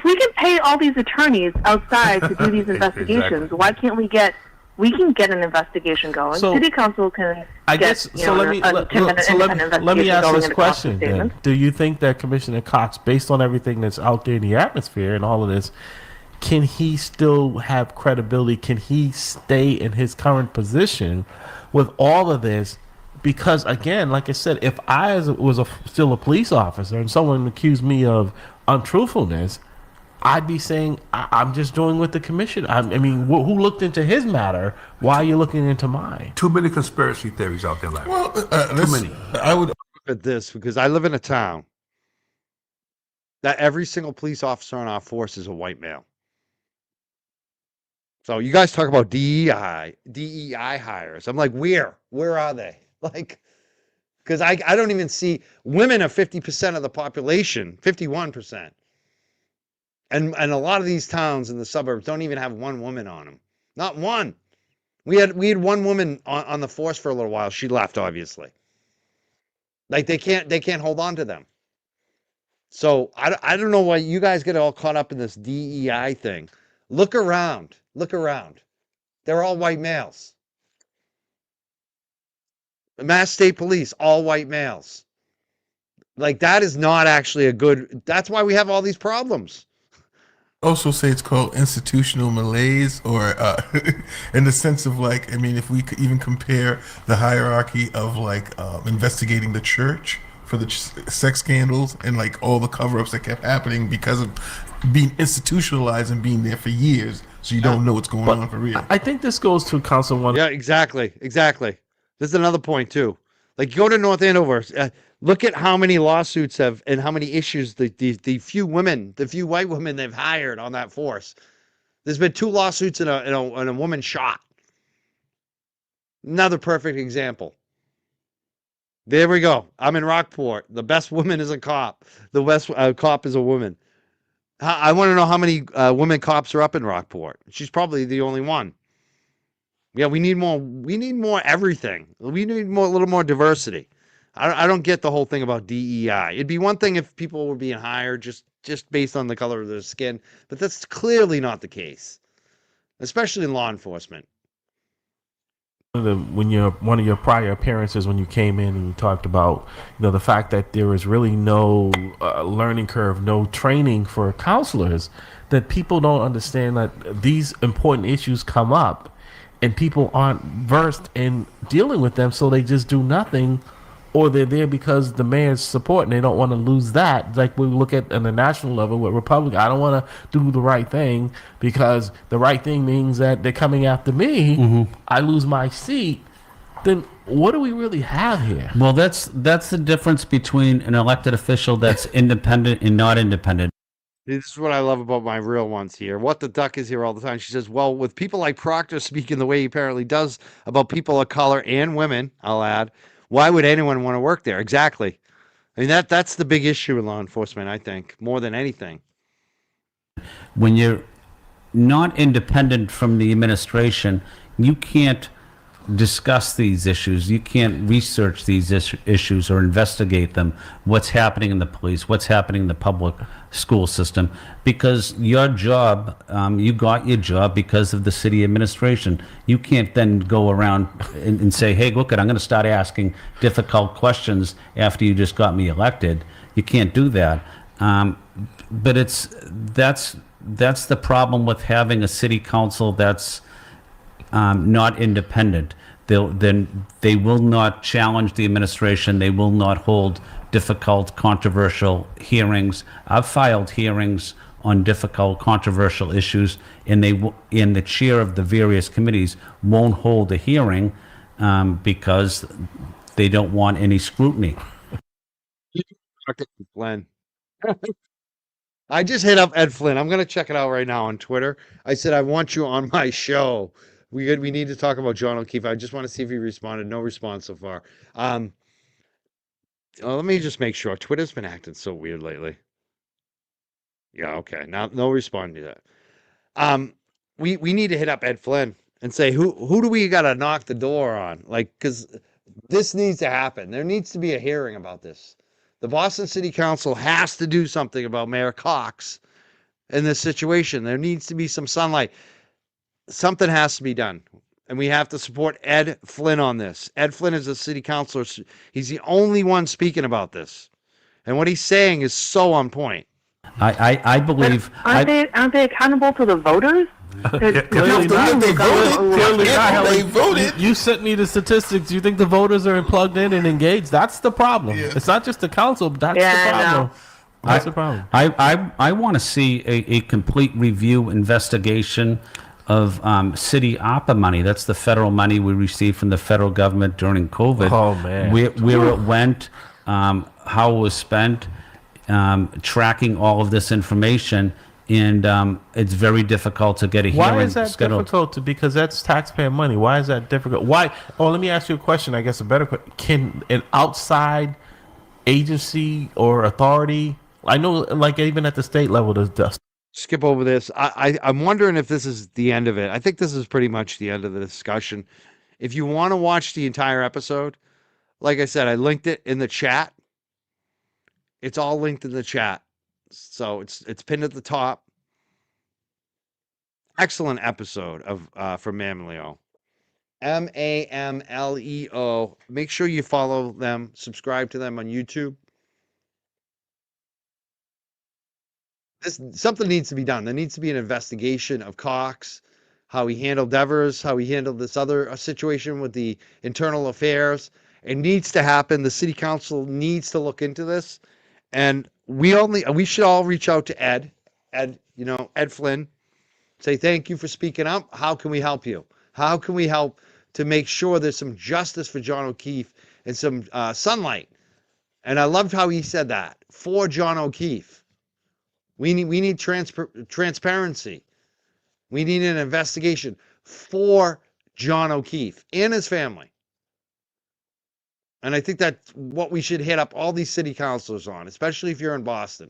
we can pay all these attorneys outside to do these investigations, Exactly. why can't we get an investigation going? So, City Council can let me ask this question then. Do you think that Commissioner Cox, based on everything that's out there in the atmosphere and all of this, can he still have credibility? Can he stay in his current position with all of this? Because again, like I said, if I was still a police officer and someone accused me of untruthfulness, I'd be saying, I'm just doing what the commission. I mean, who looked into his matter? Why are you looking into mine? Too many conspiracy theories out there, Larry. Well, too many. I would At this, because I live in a town that every single police officer on our force is a white male. So you guys talk about DEI hires. I'm like, where are they? Like, because I don't even see women are 50% of the population, 51%. And a lot of these towns in the suburbs don't even have one woman on them. Not one. We had one woman on the force for a little while. She left, obviously. Like they can't hold on to them. So I don't know why you guys get all caught up in this DEI thing. Look around. They're all white males. The Mass State Police, all white males. Like that is not actually that's why we have all these problems. also say it's called institutional malaise, or in the sense of like, I mean, if we could even compare the hierarchy of like investigating the church for the sex scandals and like all the cover-ups that kept happening because of being institutionalized and being there for years, so you don't know what's going on for real. I think this goes to Council One. Yeah, exactly. This is another point too. Like, go to North Andover. Look at how many lawsuits have and how many issues the few white women they've hired on that force. There's been 2 lawsuits and a woman shot. Another perfect example. There we go. I'm in Rockport. The best woman is a cop. The best cop is a woman. I want to know how many women cops are up in Rockport. She's probably the only one. Yeah, we need more. We need more everything. We need a little more diversity. I don't get the whole thing about DEI. It'd be one thing if people were being hired just based on the color of their skin, but that's clearly not the case, especially in law enforcement. One of your prior appearances, when you came in and you talked about the fact that there is really no learning curve, no training for counselors, that people don't understand that these important issues come up and people aren't versed in dealing with them, so they just do nothing, or they're there because the mayor's support and they don't want to lose that. Like we look at on the national level with Republicans, I don't want to do the right thing because the right thing means that they're coming after me. Mm-hmm. I lose my seat. Then what do we really have here? Well, that's the difference between an elected official that's independent and not independent. This is what I love about my real ones here. What the Duck is here all the time. She says, well, with people like Proctor speaking the way he apparently does about people of color and women, I'll add, Why would anyone want to work there? Exactly. I mean, that's the big issue in law enforcement, I think, more than anything. When you're not independent from the administration, you can't discuss these issues. You can't research these issues or investigate them. What's happening in the police? What's happening in the public school system? Because your job, you got your job because of the city administration. You can't then go around and say, "Hey, look, I'm going to start asking difficult questions after you just got me elected." You can't do that. But that's the problem with having a city council that's not independent. They will not challenge the administration. They will not hold difficult, controversial hearings. I've filed hearings on difficult, controversial issues, and the chair of the various committees won't hold a hearing because they don't want any scrutiny. Flynn. I just hit up Ed Flynn. I'm going to check it out right now on Twitter. I said, I want you on my show. We need to talk about John O'Keefe. I just want to see if he responded. No response so far. Let me just make sure. Twitter's been acting so weird lately. Yeah, okay. Now, no response to that. We need to hit up Ed Flynn and say, who do we got to knock the door on? Like, because this needs to happen. There needs to be a hearing about this. The Boston City Council has to do something about Mayor Cox in this situation. There needs to be some sunlight. Something has to be done. And we have to support Ed Flynn on this. Ed Flynn is a city councilor. He's the only one speaking about this. And what he's saying is so on point. I believe... Aren't they accountable to the voters? Clearly not. They voted. You sent me the statistics. Do you think the voters are plugged in and engaged? That's the problem. Yeah. It's not just the council. That's the problem. That's the problem. I want to see a complete review investigation of city ARPA money. That's the federal money we received from the federal government during COVID. Oh, man. Where it went, how it was spent, tracking all of this information. And it's very difficult to get a hearing scheduled. Why is that difficult? Because that's taxpayer money. Why is that difficult? Why? Oh, let me ask you a question. I guess a better question. Can an outside agency or authority, I know like even at the state level, there's skip over this. I'm wondering if this is the end of it. I think this is pretty much the end of the discussion. If you want to watch the entire episode, like I said, I linked it in the chat. It's all linked in the chat. So it's pinned at the top. Excellent episode of from Mamleo. Mamleo. Make sure you follow them, subscribe to them on YouTube. Something needs to be done. There needs to be an investigation of Cox, how he handled Devers, how he handled this other situation with the internal affairs. It needs to happen. The city council needs to look into this. And we should all reach out to Ed Flynn, say thank you for speaking up. How can we help you? How can we help to make sure there's some justice for John O'Keefe and some sunlight? And I loved how he said that for John O'Keefe. We need transparency. We need an investigation for John O'Keefe and his family. And I think that's what we should hit up all these city councilors on, especially if you're in Boston.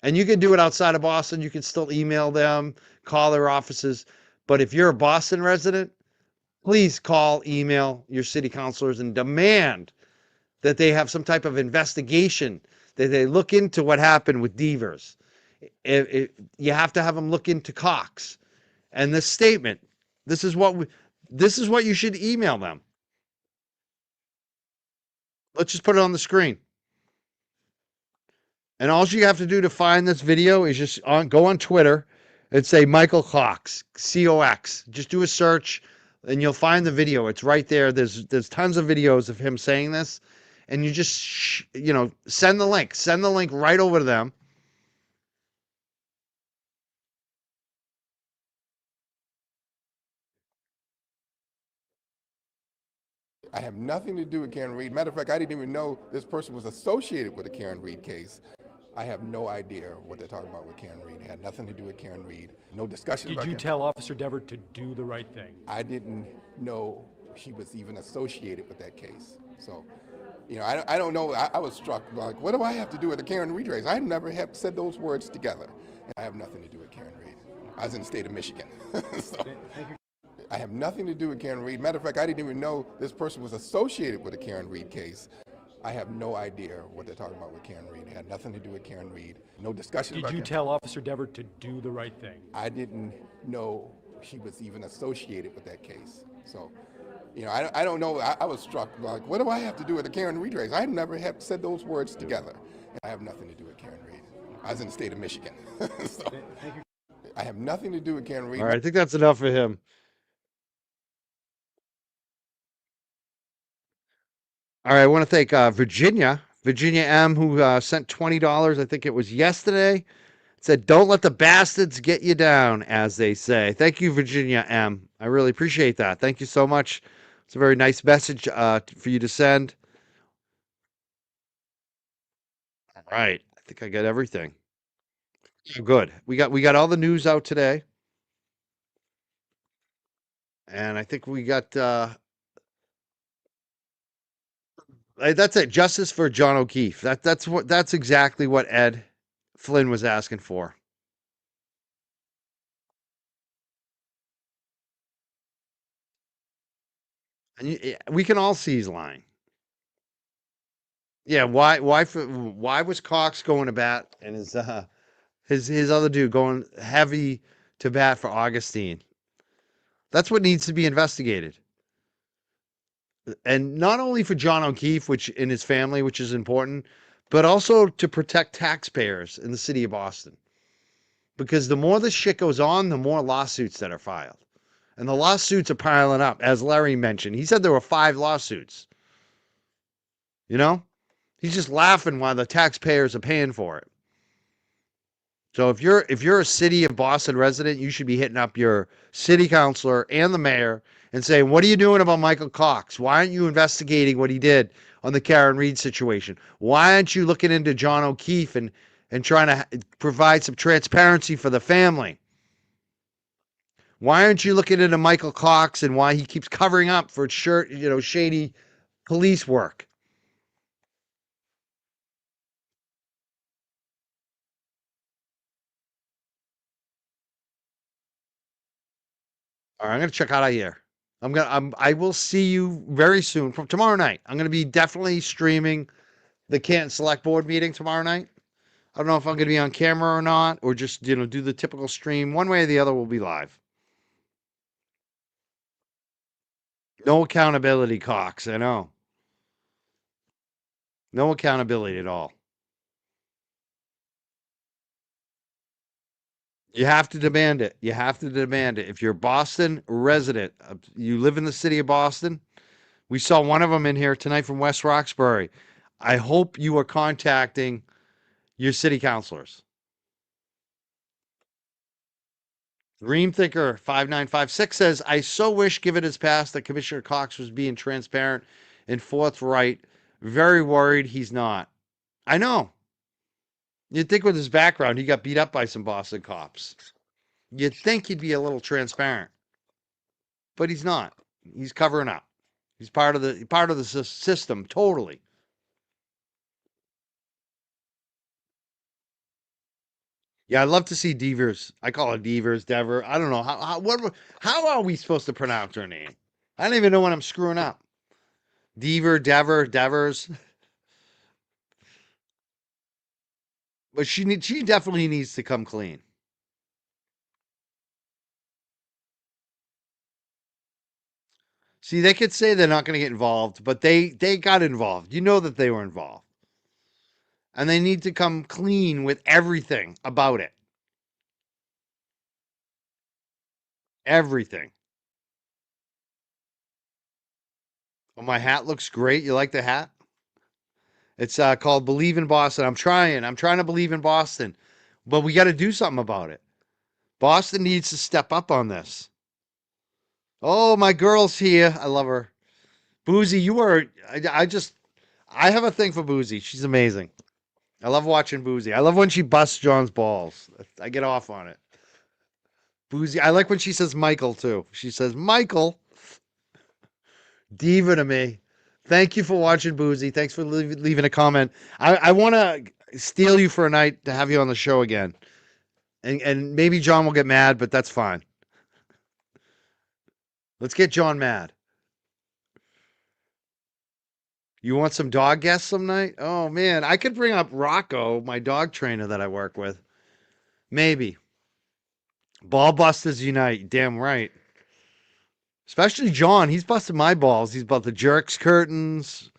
And you can do it outside of Boston. You can still email them, call their offices. But if you're a Boston resident, please call, email your city councilors and demand that they have some type of investigation, that they look into what happened with Devers. You have to have them look into Cox. And this statement, this is what you should email them. Let's just put it on the screen. And all you have to do to find this video is just go on Twitter and say Michael Cox, C-O-X. Just do a search and you'll find the video. It's right there. There's tons of videos of him saying this. And you just, send the link. Send the link right over to them. I have nothing to do with Karen Reed. Matter of fact, I didn't even know this person was associated with the Karen Reed case. I have no idea what they're talking about with Karen Reed. It had nothing to do with Karen Reed. No discussion about Did you Karen. tell Officer Dever to do the right thing? I didn't know she was even associated with that case. So, I don't know. I was struck. Like, what do I have to do with the Karen Reed race? I never have said those words together. I have nothing to do with Karen Reed. I was in the state of Michigan. So, I have nothing to do with Karen Reed. Matter of fact, I didn't even know this person was associated with the Karen Reed case. I have no idea what they're talking about with Karen Reed. It had nothing to do with Karen Reed. No discussion about Did you Karen. tell Officer Dever to do the right thing? I didn't know she was even associated with that case. So, I don't know. I was struck. Like, what do I have to do with the Karen Reed race? I never have said those words together. I have nothing to do with Karen Reed. I was in the state of Michigan. So, I have nothing to do with Karen Reed. All right, I think that's enough for him. All right, I want to thank Virginia M, who sent $20. I think it was yesterday. Said, "Don't let the bastards get you down," as they say. Thank you, Virginia M. I really appreciate that. Thank you so much. It's a very nice message for you to send. All right, I think I got everything. Good. We got all the news out today, and I think we got. That's it. Justice for John O'Keefe. That's exactly what Ed Flynn was asking for. And we can all see he's lying. Yeah, why was Cox going to bat and his other dude going heavy to bat for Augustine? That's what needs to be investigated. And not only for John O'Keefe, which in his family, which is important, but also to protect taxpayers in the city of Boston. Because the more this shit goes on, the more lawsuits that are filed. And the lawsuits are piling up. As Larry mentioned, he said there were 5 lawsuits. You know? He's just laughing while the taxpayers are paying for it. So if you're a city of Boston resident, you should be hitting up your city councilor and the mayor and saying, "What are you doing about Michael Cox? Why aren't you investigating what he did on the Karen Reed situation? Why aren't you looking into John O'Keefe and trying to provide some transparency for the family? Why aren't you looking into Michael Cox and why he keeps covering up for shady police work?" All right, I'm gonna check out of here. I will see you very soon from tomorrow night. I'm gonna be definitely streaming the Canton Select Board meeting tomorrow night. I don't know if I'm gonna be on camera or not, or just do the typical stream. One way or the other, we'll be live. No accountability, Cox. I know. No accountability at all. You have to demand it. You have to demand it. If you're a Boston resident, you live in the city of Boston. We saw one of them in here tonight from West Roxbury. I hope you are contacting your city councilors. Dream Thinker 5956 says, "I so wish, given his past, that Commissioner Cox was being transparent and forthright. Very worried he's not." I know. You'd think with his background, he got beat up by some Boston cops. You'd think he'd be a little transparent, but he's not. He's covering up. He's part of the system totally. Yeah, I'd love to see Devers. I call her Devers, Dever. I don't know how are we supposed to pronounce her name? I don't even know when I'm screwing up. Devers. But she definitely needs to come clean. See, they could say they're not going to get involved, but they got involved. You know that they were involved. And they need to come clean with everything about it. Everything. Oh, my hat looks great. You like the hat? It's called Believe in Boston. I'm trying to believe in Boston, but we got to do something about it. Boston needs to step up on this. Oh, my girl's here. I love her. Boozy, I have a thing for Boozy. She's amazing. I love watching Boozy. I love when she busts John's balls. I get off on it. Boozy. I like when she says Michael too. She says Michael. Diva to me. Thank you for watching, Boozy. Thanks for leaving a comment. I want to steal you for a night to have you on the show again. And maybe John will get mad, but that's fine. Let's get John mad. You want some dog guests some night? Oh, man. I could bring up Rocco, my dog trainer that I work with. Maybe. Ball busters unite. Damn right. Especially John. He's busted my balls. He's about the jerks curtains.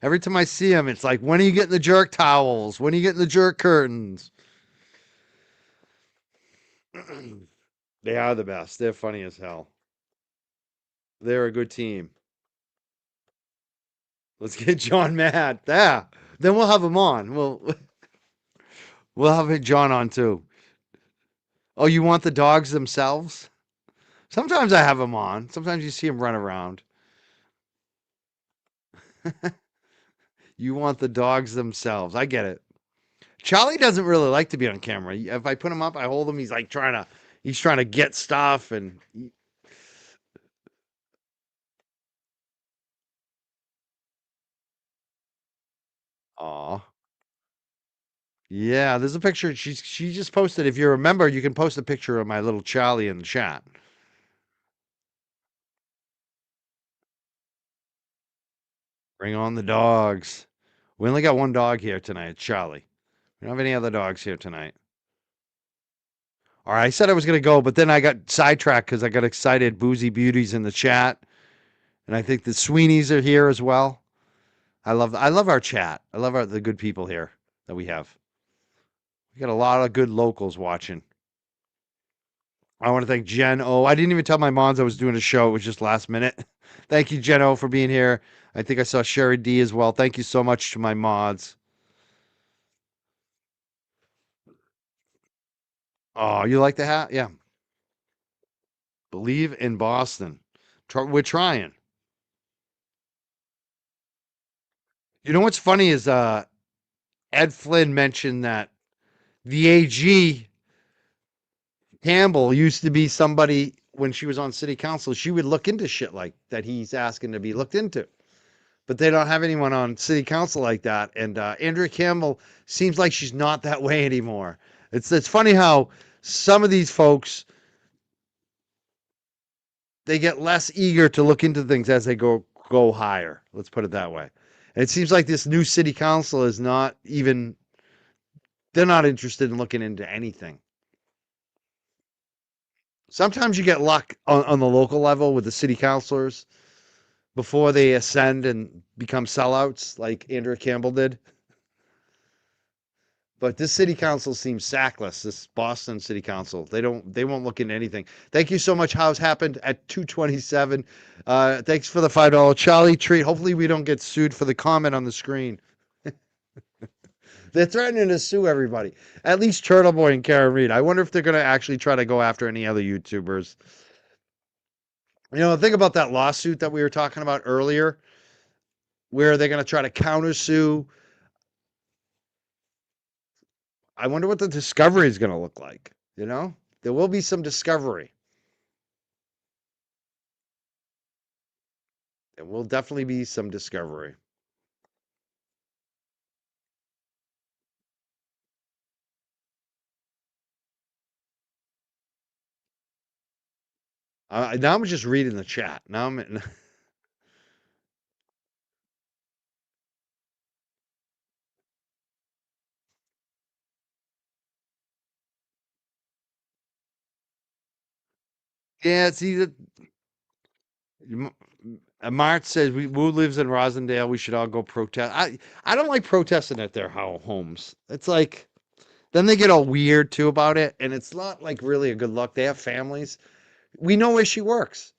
Every time I see him, it's like, when are you getting the jerk towels? When are you getting the jerk curtains? They are the best. They're funny as hell. They're a good team. Let's get John mad. Yeah. Then we'll have him on. We'll have John on too. Oh, you want the dogs themselves? Sometimes I have them on. Sometimes you see them run around. You want the dogs themselves. I get it. Charlie doesn't really like to be on camera. If I put him up, I hold him. He's like he's trying to get stuff and. Aw. Yeah, there's a picture. She just posted. If you remember, you can post a picture of my little Charlie in the chat. Bring on the dogs. We only got one dog here tonight, Charlie. We don't have any other dogs here tonight. All right, I said I was gonna go, but then I got sidetracked because I got excited. Boozy Beauty's in the chat, and I think the Sweeneys are here as well. I love our chat. I love the good people here that we have. We got a lot of good locals watching. I want to thank Jen O. I didn't even tell my moms I was doing a show. It was just last minute. Thank you, Jen O, for being here. I think I saw Sherry D as well. Thank you so much to my mods. Oh, you like the hat? Yeah. Believe in Boston. We're trying. You know what's funny is Ed Flynn mentioned that the AG Campbell used to be somebody when she was on city council. She would look into shit like that he's asking to be looked into. But they don't have anyone on city council like that. And Andrea Campbell seems like she's not that way anymore. It's funny how some of these folks, they get less eager to look into things as they go higher. Let's put it that way. And it seems like this new city council is not even, they're not interested in looking into anything. Sometimes you get luck on the local level with the city councilors before they ascend and become sellouts like Andrea Campbell did. But this city council seems sackless. This Boston city council, they won't look into anything. Thank you so much. How's happened at 227. Thanks for the $5 Charlie treat. Hopefully we don't get sued for the comment on the screen. They're threatening to sue everybody. At least Turtle Boy and Karen Reed. I wonder if they're going to actually try to go after any other YouTubers. You know, think about that lawsuit that we were talking about earlier, where they're going to try to countersue. I wonder what the discovery is going to look like. You know, there will be some discovery. There will definitely be some discovery. Now I'm just reading the chat. Now I'm in. Yeah, see, Mart says Woo lives in Rosendale. We should all go protest. I don't like protesting at their homes. It's like, then they get all weird too about it, and it's not like really a good look. They have families. We know where she works.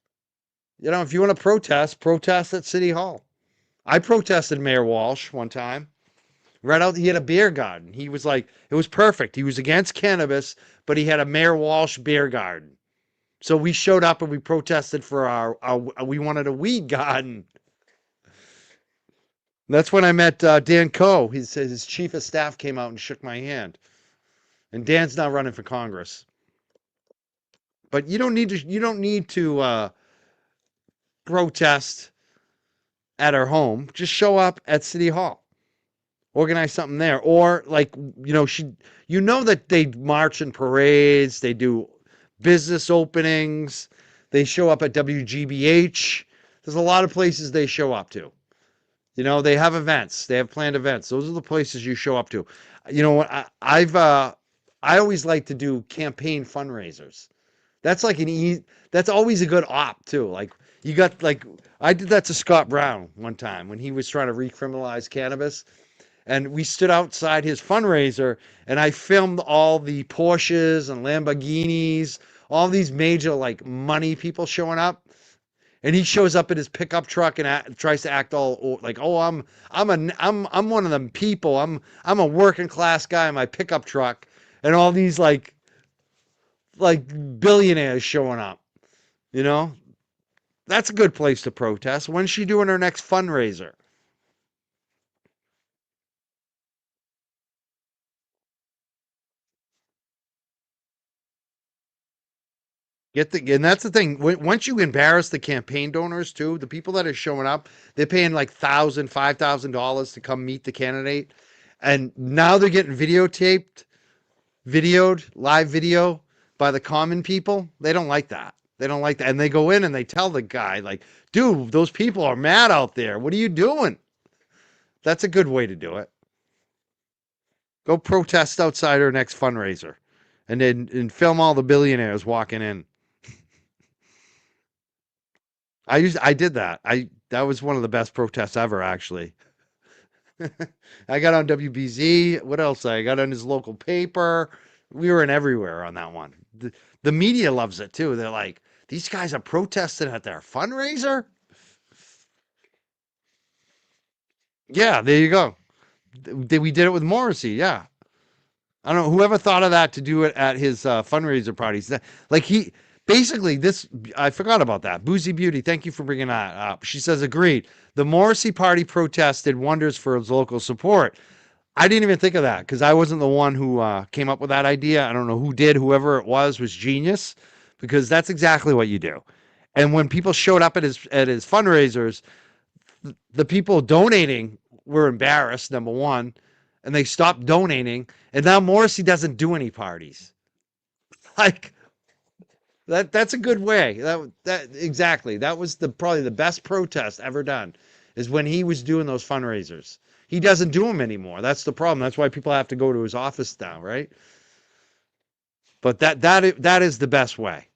You know, if you want to protest at City Hall. I protested Mayor Walsh one time. Right out, he had a beer garden. He was like, it was perfect. He was against cannabis, but he had a Mayor Walsh beer garden. So we showed up and we protested for we wanted a weed garden. That's when I met Dan Coe. His chief of staff came out and shook my hand. And Dan's not running for Congress. But you don't need to protest at her home. Just show up at City Hall. Organize something there. Or like, you know that they march in parades, they do business openings, they show up at WGBH. There's a lot of places they show up to. They have events. They have planned events. Those are the places you show up to. I always like to do campaign fundraisers. That's like that's always a good op too. Like you got like I did that to Scott Brown one time when he was trying to recriminalize cannabis. And we stood outside his fundraiser and I filmed all the Porsches and Lamborghinis, all these major like money people showing up. And he shows up in his pickup truck and tries to act all like, "Oh, I'm one of them people. I'm a working class guy in my pickup truck." And all these like billionaires showing up, you know? That's a good place to protest. When's she doing her next fundraiser? And that's the thing. Once you embarrass the campaign donors too, the people that are showing up, they're paying like $5,000 to come meet the candidate, and now they're getting videoed, live video by the common people. They don't like that. They don't like that, and they go in and they tell the guy like, "Dude, those people are mad out there. What are you doing?" That's a good way to do it. Go protest outside her next fundraiser, and then film all the billionaires walking in. I did that. That was one of the best protests ever, actually. I got on WBZ. What else? I got on his local paper. We were in everywhere on that one. The media loves it too. They're like, these guys are protesting at their fundraiser. Yeah, there you go. We did it with Morrissey. Yeah, I don't know whoever thought of that to do it at his fundraiser parties. Like he basically this. I forgot about that. Boozy Beauty, thank you for bringing that up. She says agreed. The Morrissey party protest did wonders for his local support. I didn't even think of that because I wasn't the one who came up with that idea. I don't know who did. Whoever it was genius because that's exactly what you do. And when people showed up at his fundraisers, the people donating were embarrassed, number one, and they stopped donating. And now Morrissey doesn't do any parties. Like that's a good way. That exactly. That was probably the best protest ever done is when he was doing those fundraisers. He doesn't do them anymore. That's the problem. That's why people have to go to his office now, right? But that is the best way.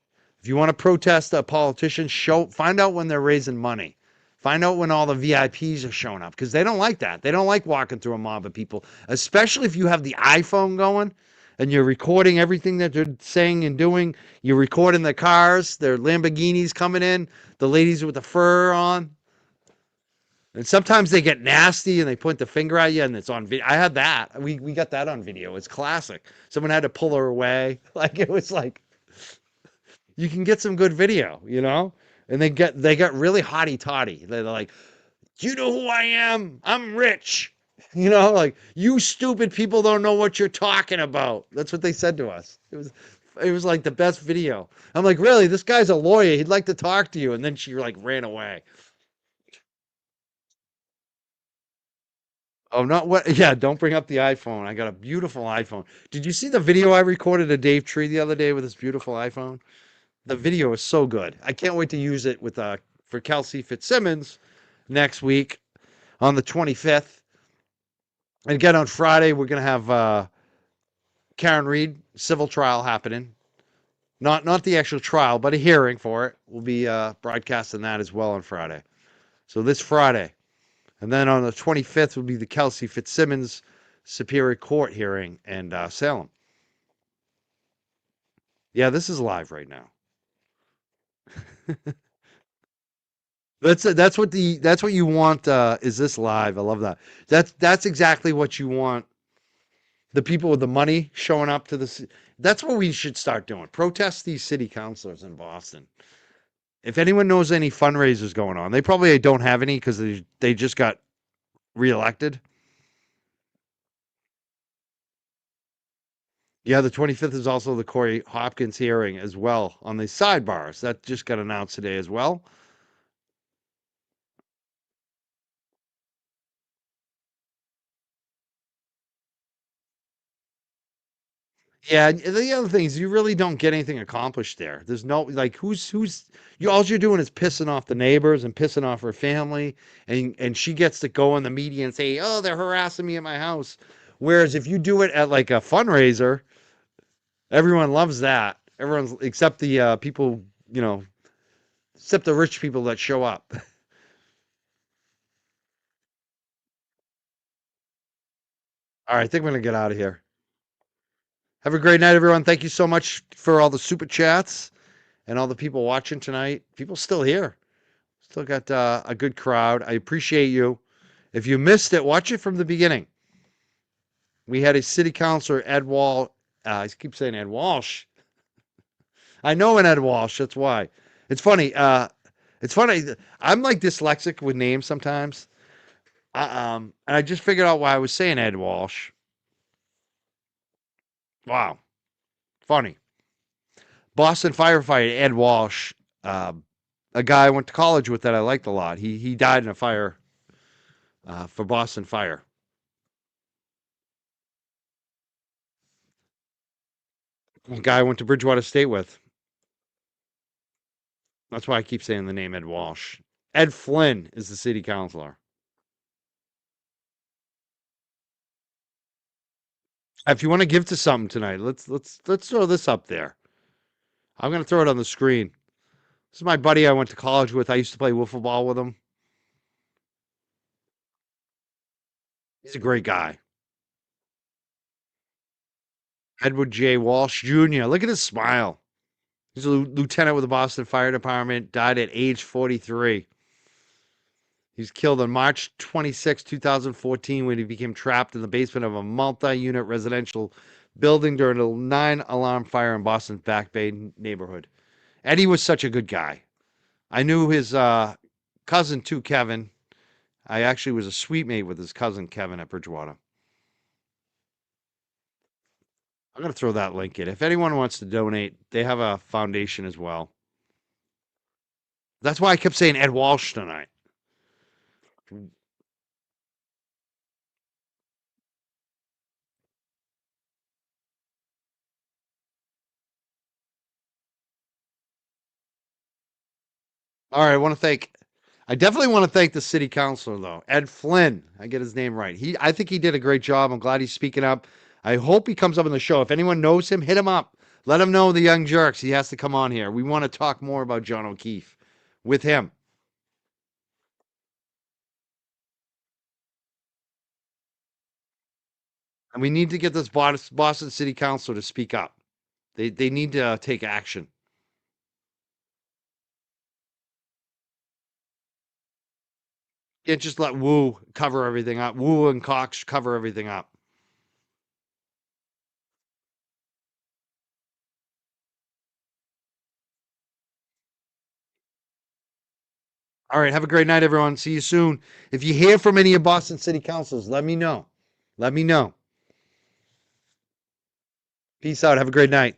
If you want to protest a politician, find out when they're raising money. Find out when all the VIPs are showing up because they don't like that. They don't like walking through a mob of people, especially if you have the iPhone going and you're recording everything that they're saying and doing. You're recording the cars, their Lamborghinis coming in, the ladies with the fur on. And sometimes they get nasty and they point the finger at you and it's on video. I had that. We got that on video. It's classic. Someone had to pull her away. Like it was like you can get some good video, And they got really hotty toddy. They're like, you know who I am? I'm rich. Like you stupid people don't know what you're talking about. That's what they said to us. It was like the best video. I'm like, really? This guy's a lawyer. He'd like to talk to you. And then she like ran away. Oh, not what? Yeah, don't bring up the iPhone. I got a beautiful iPhone. Did you see the video I recorded of Dave Tree the other day with his beautiful iPhone? The video is so good. I can't wait to use it with for Kelsey Fitzsimmons next week on the 25th. And again on Friday, we're gonna have Karen Reed civil trial happening. Not the actual trial, but a hearing for it. We'll be broadcasting that as well on Friday. So this Friday. And then on the 25th will be the Kelsey Fitzsimmons Superior Court hearing in Salem. Yeah, this is live right now. That's what you want. Is this live? I love that. That's exactly what you want. The people with the money showing up to the. That's what we should start doing. Protest these city councilors in Boston. If anyone knows any fundraisers going on, they probably don't have any because they just got reelected. Yeah, the 25th is also the Corey Hopkins hearing as well on the sidebars. That just got announced today as well. Yeah, and the other thing is you really don't get anything accomplished there. There's no like who's you all you're doing is pissing off the neighbors and pissing off her family, and she gets to go in the media and say, "Oh, they're harassing me at my house." Whereas if you do it at like a fundraiser, everyone loves that. Everyone's except the people, you know, except the rich people that show up. All right, I think we're gonna get out of here. Have a great night, everyone. Thank you so much for all the super chats and all the people watching tonight. People still here. Still got a good crowd. I appreciate you. If you missed it, watch it from the beginning. We had a city councilor, Ed Wall. I keep saying Ed Walsh. I know an Ed Walsh. That's why. It's funny. It's funny. I'm like dyslexic with names sometimes. And I just figured out why I was saying Ed Walsh. Wow. Funny. Boston firefighter Ed Walsh. A guy I went to college with that I liked a lot. He died in a fire for Boston Fire. A guy I went to Bridgewater State with. That's why I keep saying the name Ed Walsh. Ed Flynn is the city councilor. If you want to give to something tonight, let's throw this up there. I'm gonna throw it on the screen. This is my buddy I went to college with. I used to play wiffle ball with him. He's a great guy. Edward J. Walsh Jr. Look at his smile. He's a lieutenant with the Boston Fire Department. Died at age 43. He's killed on March 26, 2014, when he became trapped in the basement of a multi-unit residential building during a 9-alarm fire in Boston's Back Bay neighborhood. Eddie was such a good guy. I knew his cousin too, Kevin. I actually was a suite mate with his cousin Kevin at Bridgewater. I'm going to throw that link in. If anyone wants to donate, they have a foundation as well. That's why I kept saying Ed Walsh tonight. All right, I definitely want to thank the city councilor though, Ed Flynn. I get his name right. I think he did a great job. I'm glad he's speaking up. I hope he comes up on the show. If anyone knows him, hit him up. Let him know the young jerks. He has to come on here. We want to talk more about John O'Keefe with him. And we need to get this Boston City Council to speak up. They need to take action. Can't just let Wu cover everything up. Wu and Cox cover everything up. All right, have a great night, everyone. See you soon. If you hear from any of Boston City Councils, let me know. Let me know. Peace out. Have a great night.